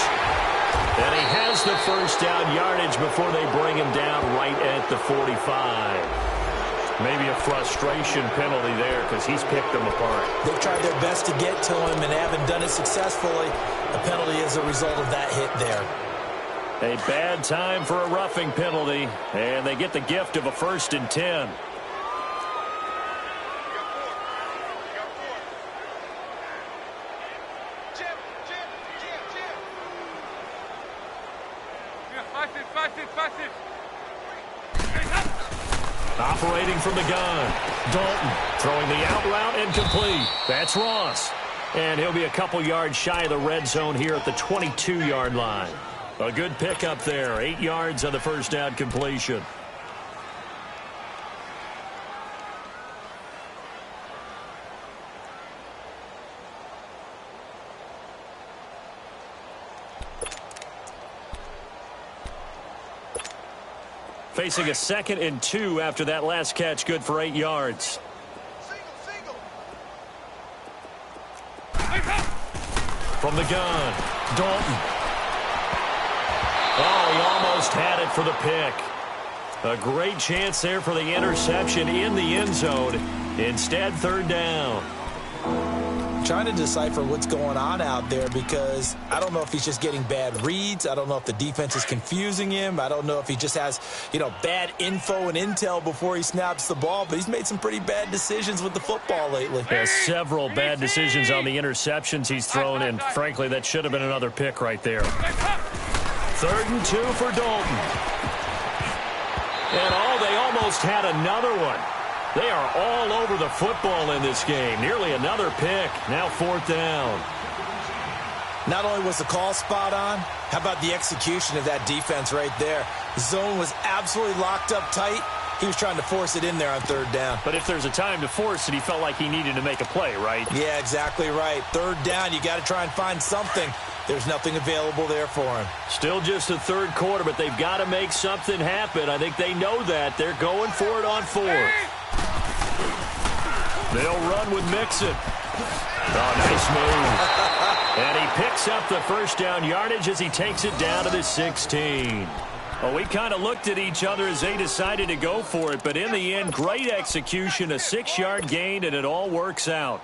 And he has the first down yardage before they bring him down right at the 45. Maybe a frustration penalty there because he's picked them apart. They've tried their best to get to him and haven't done it successfully. A penalty is a result of that hit there. A bad time for a roughing penalty, and they get the gift of a 1st and 10. Operating from the gun. Dalton throwing the out route and complete. That's Ross. And he'll be a couple yards shy of the red zone here at the 22-yard line. A good pickup there. 8 yards on the first down completion. Facing a 2nd and 2 after that last catch, good for 8 yards. From the gun, Dalton. Oh, he almost had it for the pick. A great chance there for the interception in the end zone. Instead, 3rd down. Trying to decipher what's going on out there because I don't know if he's just getting bad reads. I don't know if the defense is confusing him. I don't know if he just has, bad info and intel before he snaps the ball. But he's made some pretty bad decisions with the football lately. Has several bad decisions on the interceptions he's thrown, and frankly, that should have been another pick right there. 3rd and 2 for Dalton. And they almost had another one. They are all over the football in this game. Nearly another pick. Now 4th down. Not only was the call spot on, how about the execution of that defense right there? The zone was absolutely locked up tight. He was trying to force it in there on 3rd down. But if there's a time to force it, he felt like he needed to make a play, right? Yeah, exactly right. 3rd down, you got to try and find something. There's nothing available there for him. Still just the 3rd quarter, but they've got to make something happen. I think they know that. They're going for it on 4th. They'll run with Mixon. Oh, nice move. And he picks up the first down yardage as he takes it down to the 16. Well, we kind of looked at each other as they decided to go for it, but in the end, great execution, a 6-yard gain, and it all works out.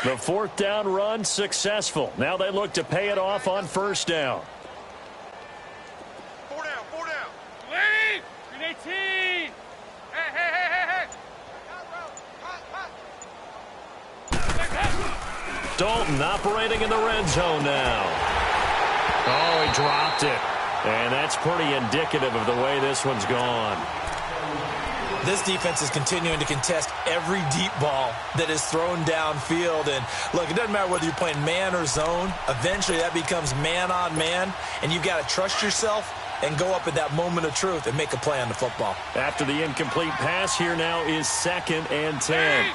The 4th down run successful. Now they look to pay it off on 1st down. 4 down. Lead! Green 18! Hey! Dalton operating in the red zone now. Oh, he dropped it. And that's pretty indicative of the way this one's gone. This defense is continuing to contest every deep ball that is thrown downfield. And, look, it doesn't matter whether you're playing man or zone. Eventually, that becomes man on man. And you've got to trust yourself and go up at that moment of truth and make a play on the football. After the incomplete pass, here now is 2nd and 10.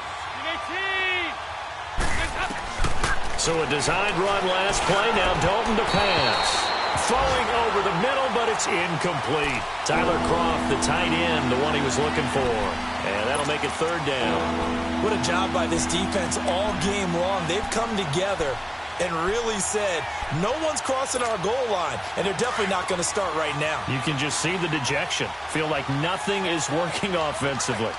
So a designed run last play. Now Dalton to pass. Throwing over the middle, but it's incomplete. Tyler Kroft, the tight end, the one he was looking for. And that'll make it 3rd down. What a job by this defense all game long. They've come together and really said, no one's crossing our goal line, and they're definitely not going to start right now. You can just see the dejection. Feel like nothing is working offensively.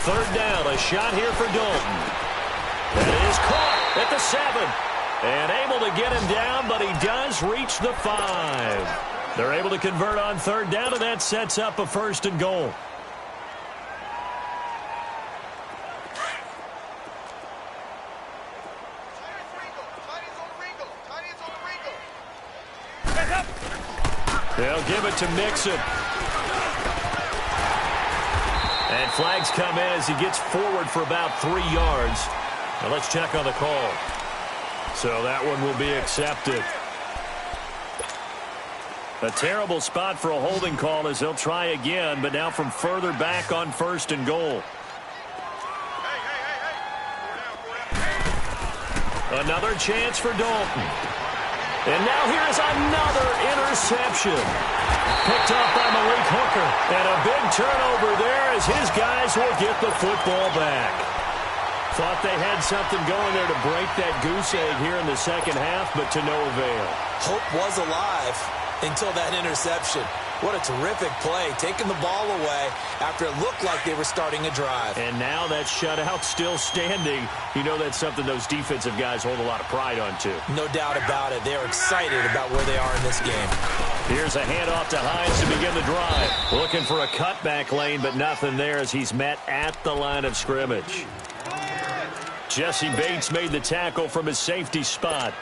3rd down, a shot here for Dalton. That is caught at the 7. And able to get him down, but he does reach the 5. They're able to convert on 3rd down, and that sets up a 1st and goal. They'll give it to Mixon. And flags come in as he gets forward for about 3 yards. Now let's check on the call. So that one will be accepted. A terrible spot for a holding call as they'll try again, but now from further back on 1st and goal. Another chance for Dalton. And now here's another interception. Picked up by Malik Hooker. And a big turnover there as his guys will get the football back. Thought they had something going there to break that goose egg here in the second half, but to no avail. Hope was alive until that interception. What a terrific play, taking the ball away after it looked like they were starting a drive. And now that shutout still standing. You know that's something those defensive guys hold a lot of pride on, too. No doubt about it. They're excited about where they are in this game. Here's a handoff to Hines to begin the drive. Looking for a cutback lane, but nothing there as he's met at the line of scrimmage. Jesse Bates made the tackle from his safety spot.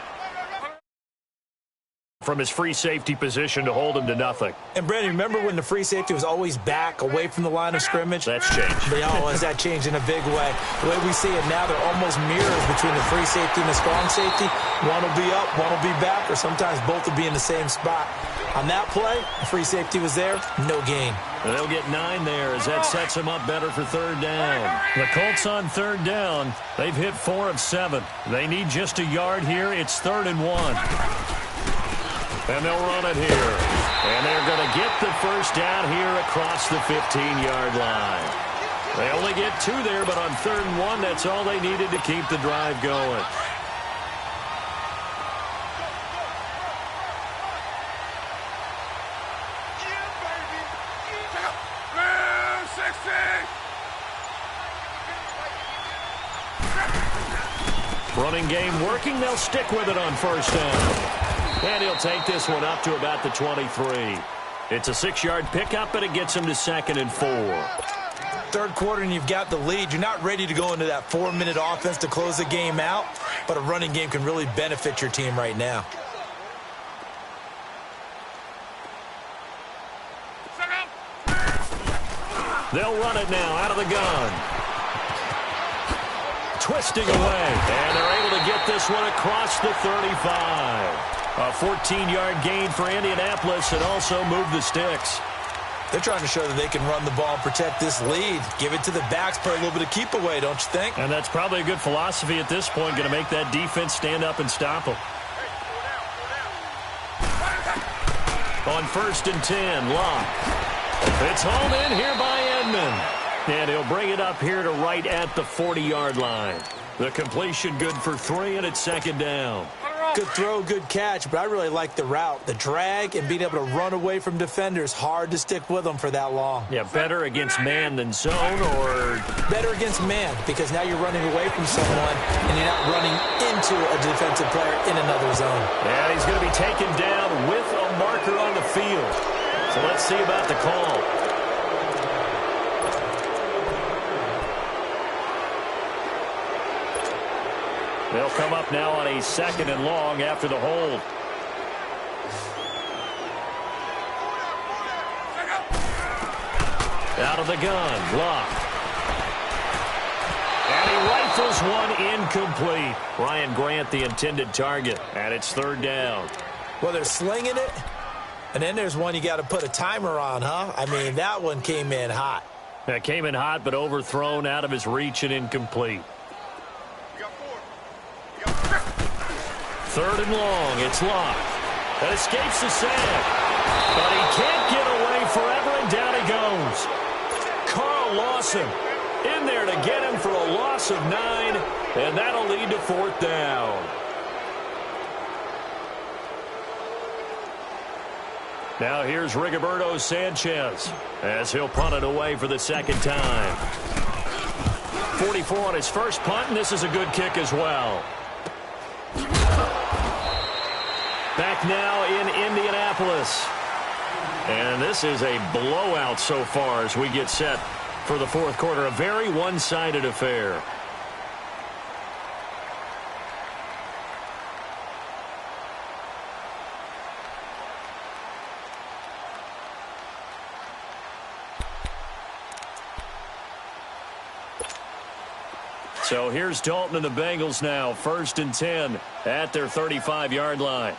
From his free safety position to hold him to nothing. And, Brandon, remember when the free safety was always back away from the line of scrimmage? That's changed. But, has that changed in a big way? The way we see it now, they're almost mirrors between the free safety and the strong safety. One will be up, one will be back, or sometimes both will be in the same spot. On that play, the free safety was there, no gain. They'll get 9 there as that sets them up better for third down. The Colts on third down. They've hit 4 of 7. They need just a yard here. It's 3rd and 1. And they'll run it here. And they're going to get the first down here across the 15-yard line. They only get 2 there, but on 3rd and 1, that's all they needed to keep the drive going. Running game working. They'll stick with it on first down. And he'll take this one up to about the 23. It's a 6-yard pickup, but it gets him to 2nd and 4. Third quarter, and you've got the lead. You're not ready to go into that 4-minute offense to close the game out, but a running game can really benefit your team right now. They'll run it now out of the gun. Twisting away, and they're able to get this one across the 35. A 14-yard gain for Indianapolis and also move the sticks. They're trying to show that they can run the ball and protect this lead. Give it to the backs, play a little bit of keep away, don't you think? And that's probably a good philosophy at this point, going to make that defense stand up and stop them. On 1st and 10, Locke. It's hauled in here by Edmond. And he'll bring it up here to right at the 40-yard line. The completion good for 3, and it's 2nd down. Good throw, good catch, but I really like the route. The drag and being able to run away from defenders, hard to stick with them for that long. Yeah, better against man than zone, or? Better against man, because now you're running away from someone and you're not running into a defensive player in another zone. And he's going to be taken down with a marker on the field. So let's see about the call. They'll come up now on a 2nd and long after the hold. Out of the gun, Locke. And he rifles one incomplete. Ryan Grant, the intended target, and it's 3rd down. Well, they're slinging it, and then there's one you got to put a timer on, huh? I mean, that one came in hot. That came in hot, but overthrown out of his reach and incomplete. 3rd and long, it's Locke. That escapes the sack. But he can't get away forever, and down he goes. Carl Lawson in there to get him for a loss of 9, and that'll lead to 4th down. Now here's Rigoberto Sanchez as he'll punt it away for the 2nd time. 44 on his first punt, and this is a good kick as well. Back now in Indianapolis. And this is a blowout so far as we get set for the 4th quarter. A very one-sided affair. So here's Dalton and the Bengals now. 1st and 10 at their 35-yard line.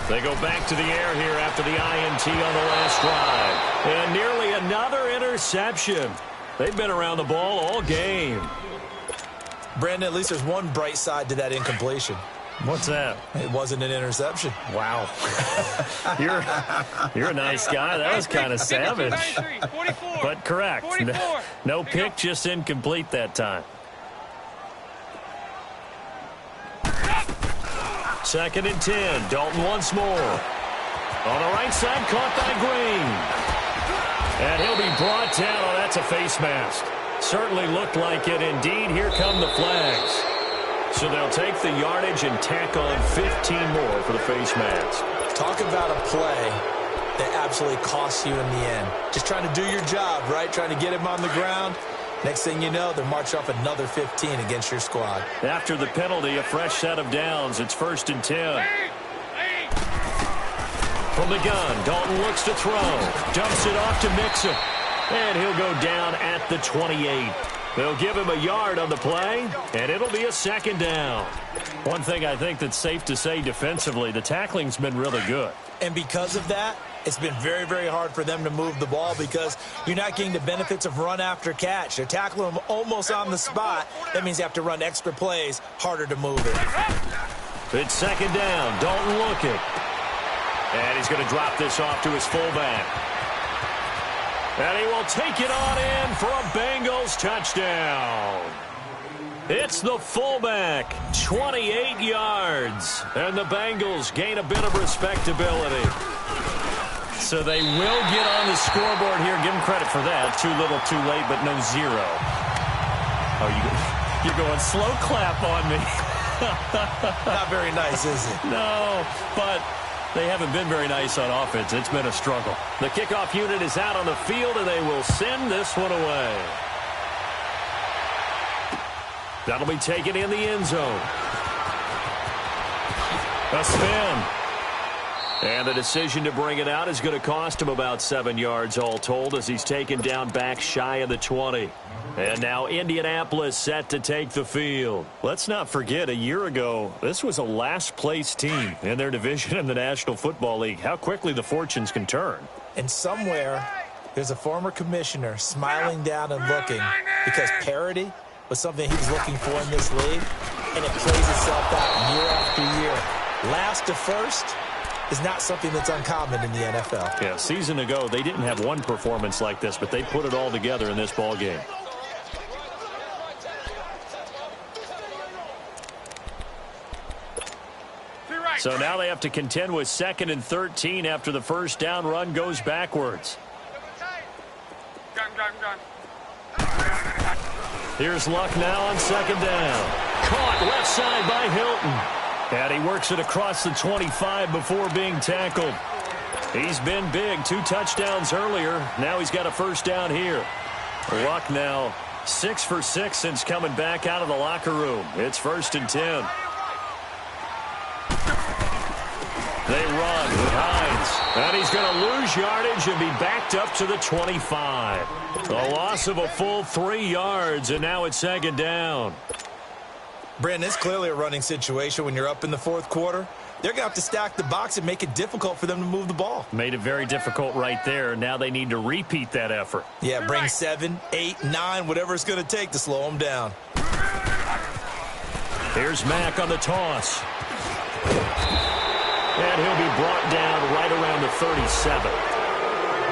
They go back to the air here after the INT on the last drive. And nearly another interception. They've been around the ball all game. Brandon, at least there's one bright side to that incompletion. What's that? It wasn't an interception. Wow. You're a nice guy. That was kind of savage. 44, but correct. 44. No pick, just incomplete that time. Second and 10. Dalton once more. On the right side, caught by Green. And he'll be brought down. Oh, that's a face mask. Certainly looked like it. Indeed, here come the flags. So they'll take the yardage and tack on 15 more for the face mask. Talk about a play that absolutely costs you in the end. Just trying to do your job, right? Trying to get him on the ground. Next thing you know, they're marching off another 15 against your squad. After the penalty, a fresh set of downs. It's 1st and 10. From the gun, Dalton looks to throw. Dumps it off to Mixon. And he'll go down at the 28. They'll give him a yard on the play, and it'll be a second down. One thing I think that's safe to say defensively, the tackling's been really good. And because of that, it's been very, very hard for them to move the ball because you're not getting the benefits of run after catch. They're tackling them almost on the spot. That means you have to run extra plays, harder to move it. It's second down. Dalton looking. And he's going to drop this off to his fullback. And he will take it on in for a Bengals touchdown. It's the fullback, 28 yards. And the Bengals gain a bit of respectability. So they will get on the scoreboard here. Give them credit for that. Too little, too late, but no zero. Oh, you're going slow clap on me. Not very nice, is it? No, but they haven't been very nice on offense. It's been a struggle. The kickoff unit is out on the field, and they will send this one away. That'll be taken in the end zone. A spin. And the decision to bring it out is going to cost him about 7 yards all told as he's taken down back shy of the 20. And now Indianapolis set to take the field. Let's not forget, a year ago, this was a last-place team in their division in the National Football League. How quickly the fortunes can turn. And somewhere, there's a former commissioner smiling down and looking because parity was something he was looking for in this league, and it plays itself out year after year. Last to first is not something that's uncommon in the NFL. Yeah, a season ago, they didn't have one performance like this, but they put it all together in this ballgame. So now they have to contend with 2nd and 13 after the first down run goes backwards. Here's Luck now on 2nd down. Caught left side by Hilton. And he works it across the 25 before being tackled. He's been big. 2 touchdowns earlier. Now he's got a first down here. Luck now 6 for 6 since coming back out of the locker room. It's 1st and 10. They run with Hines. And he's going to lose yardage and be backed up to the 25. A loss of a full 3 yards, and now it's 2nd down. Brandon, it's clearly a running situation when you're up in the 4th quarter. They're going to have to stack the box and make it difficult for them to move the ball. Made it very difficult right there. Now they need to repeat that effort. Yeah, bring 7, 8, 9, whatever it's going to take to slow them down. Here's Mack on the toss. And he'll be brought down right around the 37.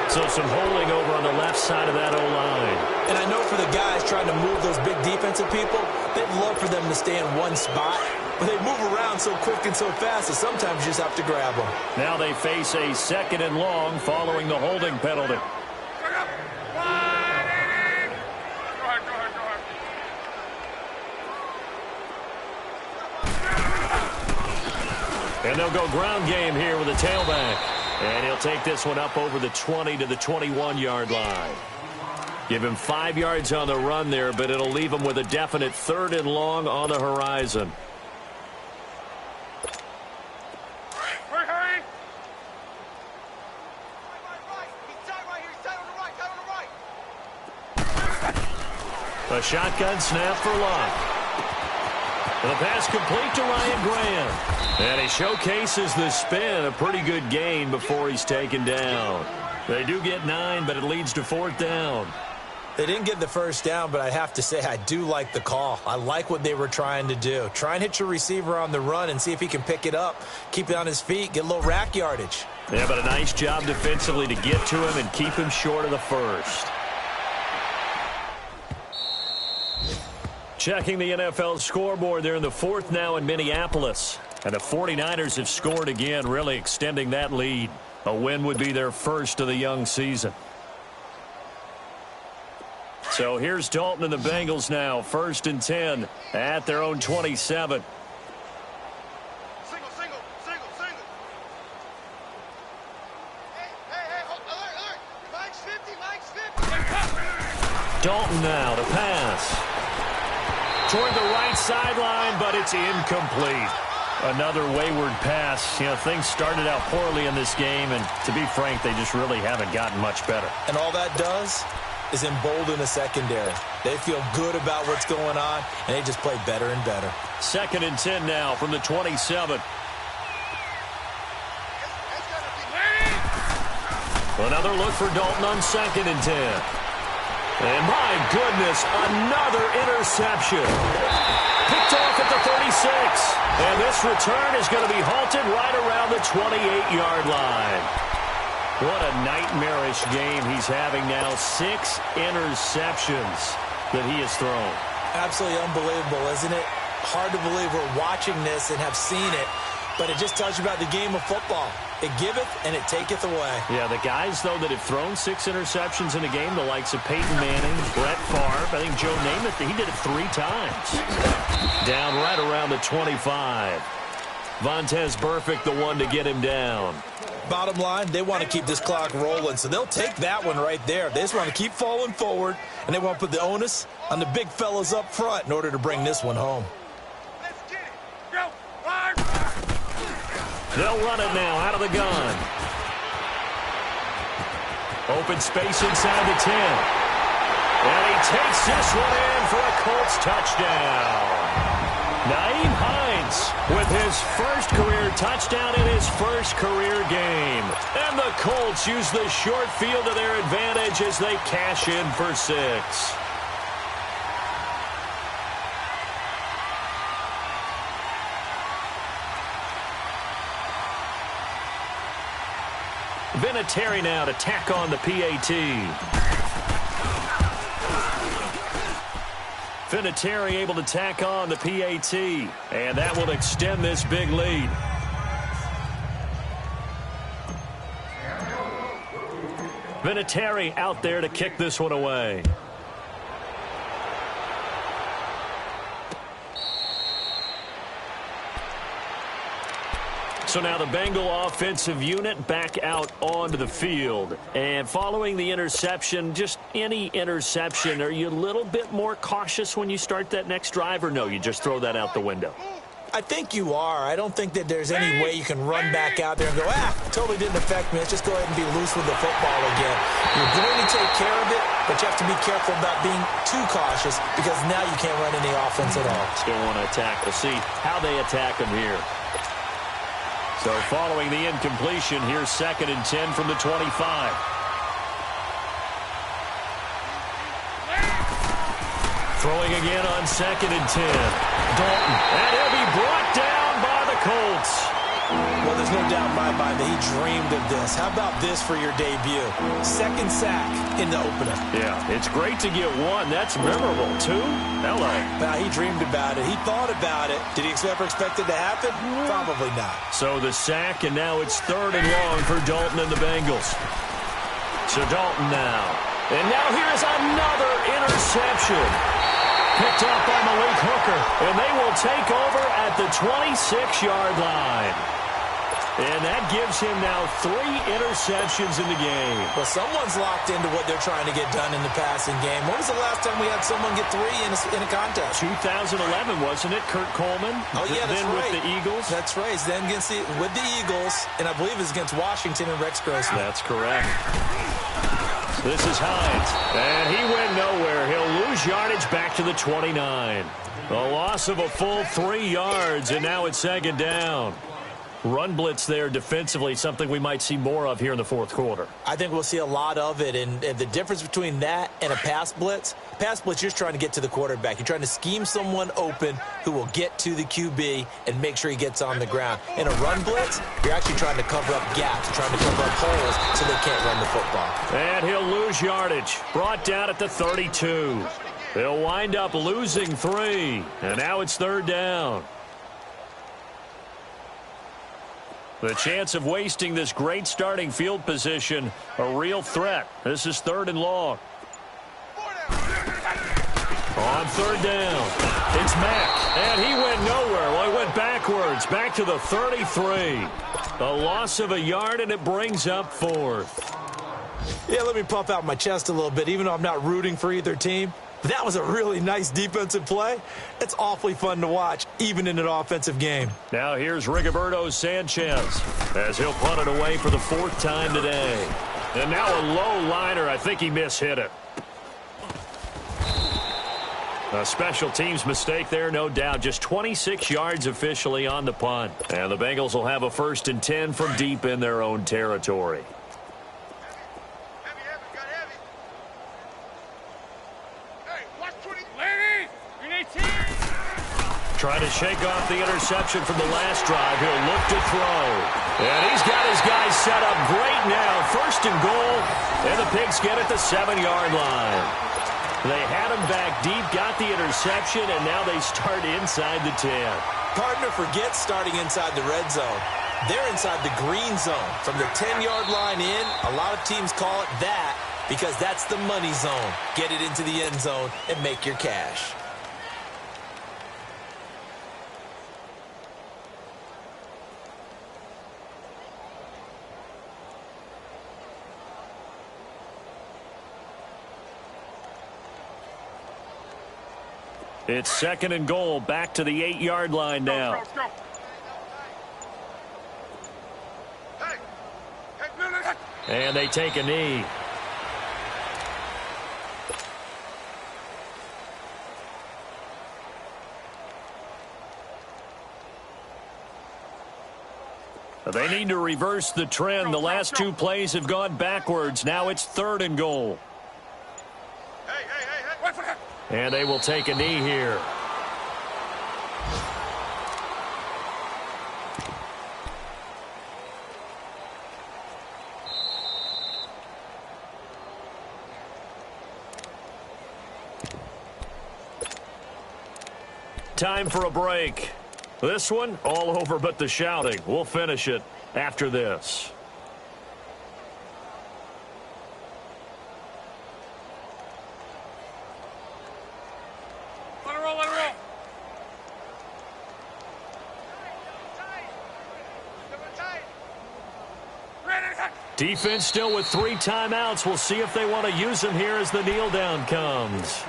So some holding over on the left side of that O-line. And I know for the guys trying to move those big defensive people, they'd love for them to stay in one spot. But they move around so quick and so fast that sometimes you just have to grab them. Now they face a 2nd and long following the holding penalty. And they'll go ground game here with a tailback. And he'll take this one up over the 20 to the 21-yard line. Give him 5 yards on the run there, but it'll leave him with a definite 3rd and long on the horizon. A shotgun snap for Luck. The pass complete to Ryan Graham. And he showcases the spin, a pretty good gain before he's taken down. They do get 9, but it leads to 4th down. They didn't get the first down, but I have to say I do like the call. I like what they were trying to do. Try and hit your receiver on the run and see if he can pick it up, keep it on his feet, get a little rack yardage. Yeah, but a nice job defensively to get to him and keep him short of the first. Checking the NFL scoreboard, they're in the 4th now in Minneapolis. And the 49ers have scored again, really extending that lead. A win would be their first of the young season. So here's Dalton and the Bengals now, 1st and 10 at their own 27. Dalton now to pass. Toward the right sideline, but it's incomplete. Another wayward pass. You know, things started out poorly in this game, and to be frank, they just really haven't gotten much better. And all that does is embolden the secondary. They feel good about what's going on, and they just play better and better. 2nd and 10 now from the 27. Another look for Dalton on 2nd and 10. And my goodness, another interception. Picked off at the 36. And this return is going to be halted right around the 28-yard line. What a nightmarish game he's having now. 6 interceptions that he has thrown. Absolutely unbelievable, isn't it? Hard to believe we're watching this and have seen it, but it just tells you about the game of football. It giveth and it taketh away. Yeah, the guys, though, that have thrown 6 interceptions in a game, the likes of Peyton Manning, Brett Favre, I think Joe Namath, he did it 3 times. Down right around the 25. Vontaze Burfict, the one to get him down. Bottom line, they want to keep this clock rolling, so they'll take that one right there. They just want to keep falling forward, and they want to put the onus on the big fellas up front in order to bring this one home. Let's get it. Go. Fire. They'll run it now out of the gun. Open space inside the 10. And he takes this one in for a Colts touchdown. Nyheim Hines with his first career touchdown in his first career game. And the Colts use the short field to their advantage as they cash in for 6. Vinatieri now to tack on the PAT. Vinatieri able to tack on the PAT, and that will extend this big lead. Vinatieri out there to kick this one away. So now the Bengal offensive unit back out onto the field. And following the interception, just any interception, are you a little bit more cautious when you start that next drive, or no, you just throw that out the window? I think you are. I don't think that there's any way you can run back out there and go, totally didn't affect me. Let's just go ahead and be loose with the football again. You're going to take care of it, but you have to be careful about being too cautious because now you can't run any offense at all. Still want to attack. We'll see how they attack them here. So following the incompletion, here's 2nd and 10 from the 25. Throwing again on 2nd and 10. Dalton, and he'll be brought down by the Colts. Well, there's no doubt in my mind that he dreamed of this. How about this for your debut? 2nd sack in the opener. Yeah, it's great to get 1. That's memorable. 2? Hello. Now, he dreamed about it. He thought about it. Did he ever expect it to happen? Probably not. So the sack, and now it's 3rd and long for Dalton and the Bengals. So Dalton now. And now here's another interception. Picked up by Malik Hooker, and they will take over at the 26-yard line. And that gives him now 3 interceptions in the game. Well, someone's locked into what they're trying to get done in the passing game. When was the last time we had someone get 3 in a contest? 2011, wasn't it? Kurt Coleman. Oh, yeah, that's then right. With the Eagles. That's right. Then with the Eagles, and I believe it's against Washington and Rex Grossman. That's correct. This is Hines. And he went nowhere. He'll lose yardage back to the 29. A loss of a full 3 yards, and now it's second down. Run blitz there defensively, something we might see more of here in the fourth quarter. I think we'll see a lot of it, and the difference between that and a pass blitz, you're just trying to get to the quarterback. You're trying to scheme someone open who will get to the QB and make sure he gets on the ground. In a run blitz, you're actually trying to cover up gaps, trying to cover up holes so they can't run the football. And he'll lose yardage. Brought down at the 32. He'll wind up losing 3, and now it's third down. The chance of wasting this great starting field position, a real threat. This is third and long. On third down, it's Mack, and he went nowhere. Well, he went backwards, back to the 33. A loss of a yard, and it brings up fourth. Yeah, let me puff out my chest a little bit, even though I'm not rooting for either team. That was a really nice defensive play. It's awfully fun to watch, even in an offensive game. Now here's Rigoberto Sanchez as he'll punt it away for the 4th time today. And now a low liner. I think he mishit it. A special teams mistake there, no doubt. Just 26 yards officially on the punt. And the Bengals will have a 1st and 10 from deep in their own territory. Trying to shake off the interception from the last drive. He'll look to throw. And he's got his guys set up great now. 1st and goal. And the Pigs get at the 7-yard line. They had him back deep, got the interception, and now they start inside the 10. Partner forgets starting inside the red zone. They're inside the green zone. From the 10-yard line in, a lot of teams call it that because that's the money zone. Get it into the end zone and make your cash. It's 2nd and goal, back to the 8-yard line now. And they take a knee. They need to reverse the trend. The last 2 plays have gone backwards. Now it's 3rd and goal. And they will take a knee here. Time for a break. This one, all over but the shouting. We'll finish it after this. Defense still with 3 timeouts. We'll see if they want to use them here as the kneel down comes.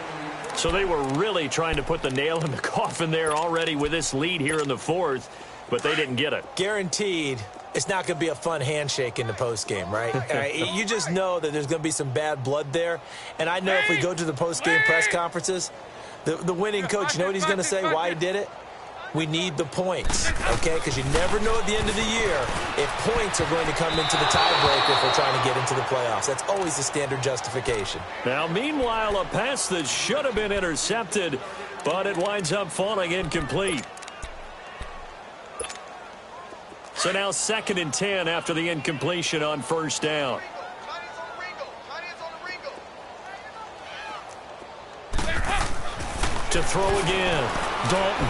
So they were really trying to put the nail in the coffin there already with this lead here in the 4th, but they didn't get it. Guaranteed it's not going to be a fun handshake in the postgame, right? You just know that there's going to be some bad blood there. And I know if we go to the postgame press conferences, the winning coach, you know what he's going to say, why he did it? We need the points, okay? Because you never know at the end of the year if points are going to come into the tiebreaker if we're trying to get into the playoffs. That's always the standard justification. Now, meanwhile, a pass that should have been intercepted, but it winds up falling incomplete. So now 2nd and 10 after the incompletion on 1st down. To throw again, Dalton.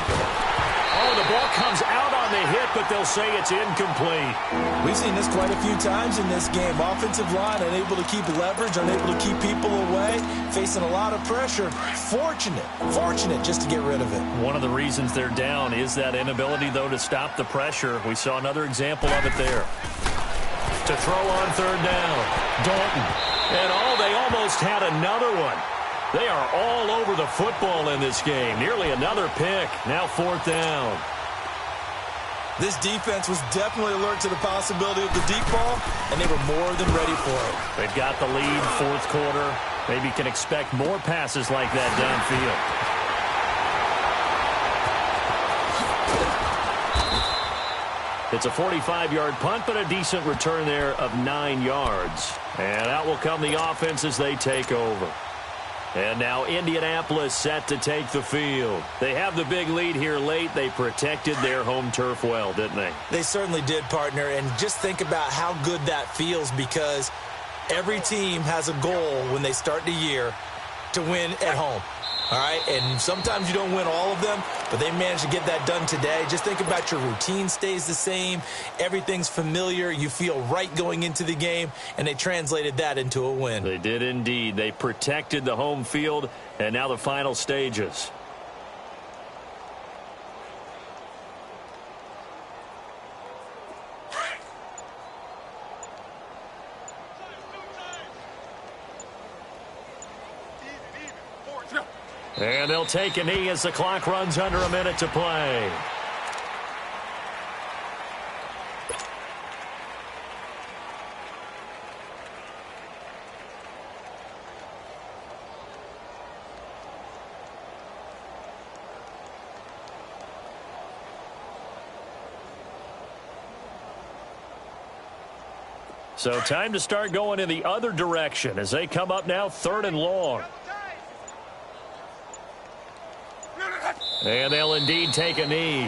Oh, the ball comes out on the hit, but they'll say it's incomplete. We've seen this quite a few times in this game. Offensive line unable to keep leverage, unable to keep people away, facing a lot of pressure. Fortunate just to get rid of it. One of the reasons they're down is that inability, though, to stop the pressure. We saw another example of it there. To throw on 3rd down, Dalton. And they almost had another one. They are all over the football in this game. Nearly another pick. Now 4th down. This defense was definitely alert to the possibility of the deep ball, and they were more than ready for it. They've got the lead, fourth quarter. Maybe can expect more passes like that downfield. It's a 45-yard punt, but a decent return there of 9 yards. And out will come the offense as they take over. And now Indianapolis set to take the field. They have the big lead here late. They protected their home turf well, didn't they? They certainly did, partner. And just think about how good that feels, because every team has a goal when they start the year to win at home. All right, and sometimes you don't win all of them, but they managed to get that done today. Just think about your routine stays the same. Everything's familiar. You feel right going into the game, and they translated that into a win. They did indeed. They protected the home field, and now the final stages. And they'll take a knee as the clock runs under a minute to play. So time to start going in the other direction as they come up now 3rd and long. And they'll indeed take a knee.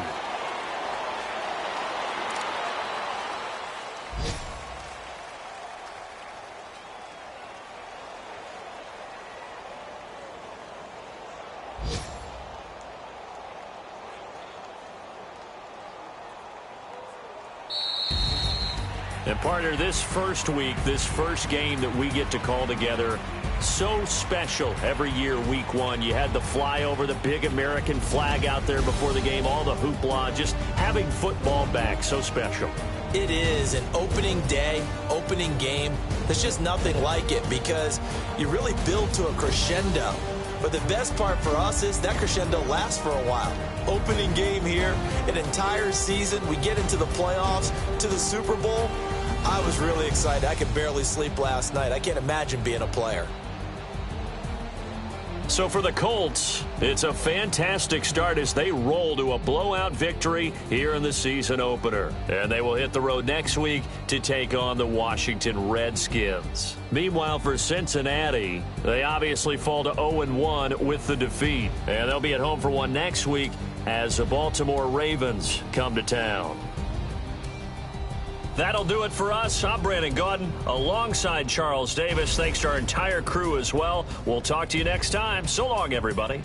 And partner, this first week, this first game that we get to call together, so special every year, week one. You had the flyover, the big American flag out there before the game, all the hoopla, just having football back, so special. It is an opening day, opening game. There's just nothing like it because you really build to a crescendo. But the best part for us is that crescendo lasts for a while. Opening game here, an entire season. We get into the playoffs, to the Super Bowl. I was really excited. I could barely sleep last night. I can't imagine being a player. So for the Colts, it's a fantastic start as they roll to a blowout victory here in the season opener. And they will hit the road next week to take on the Washington Redskins. Meanwhile, for Cincinnati, they obviously fall to 0-1 with the defeat. And they'll be at home for one next week as the Baltimore Ravens come to town. That'll do it for us. I'm Brandon Gaudin alongside Charles Davis. Thanks to our entire crew as well. We'll talk to you next time. So long, everybody.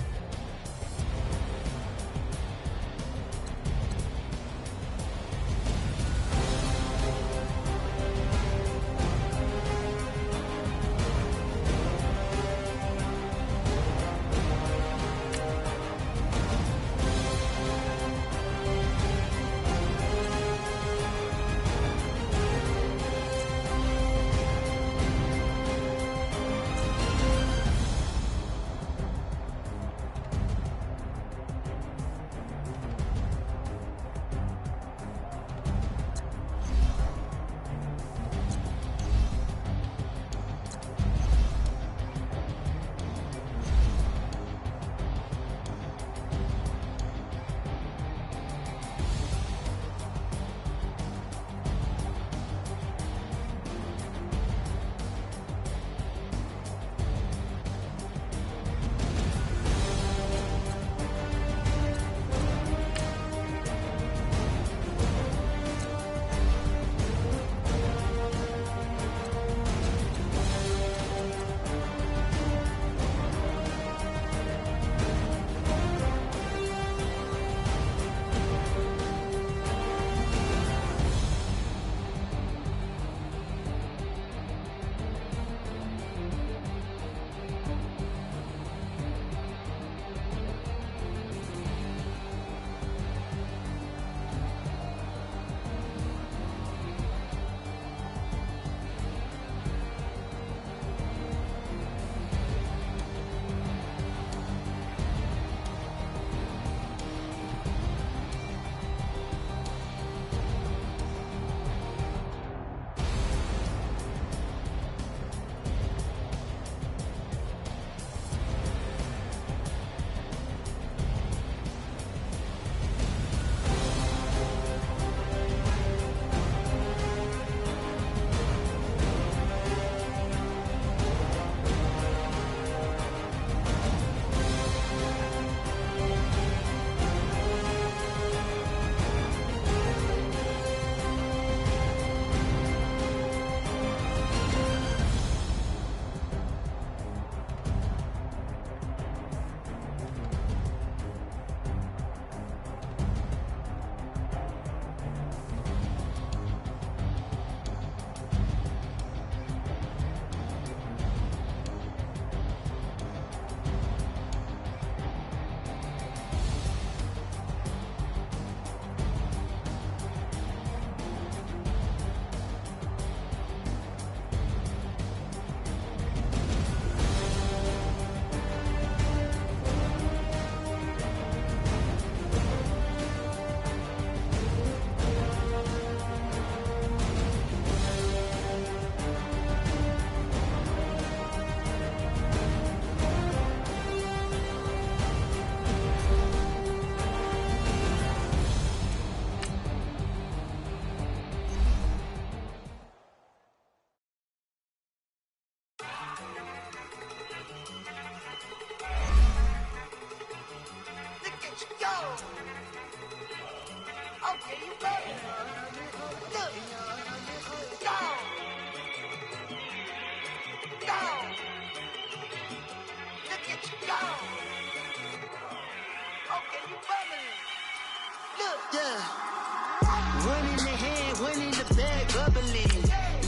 One in the hand, one in the bag, bubbling.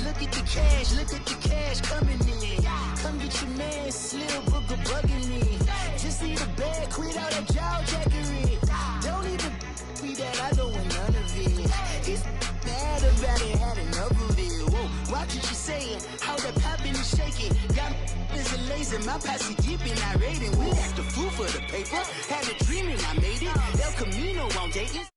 Look at the cash coming in. Come get your man, Slim Booker bugging me. Just need a bag, quit all that jaw jackery. Don't even be that, I don't want none of it. He's mad about it, had enough of it. Whoa, watch what you saying, how that poppin' and shaking. Got is a lazy, my posse deep and I raiding. We act the fool for the paper, had a dream and I made it. El Camino on dating.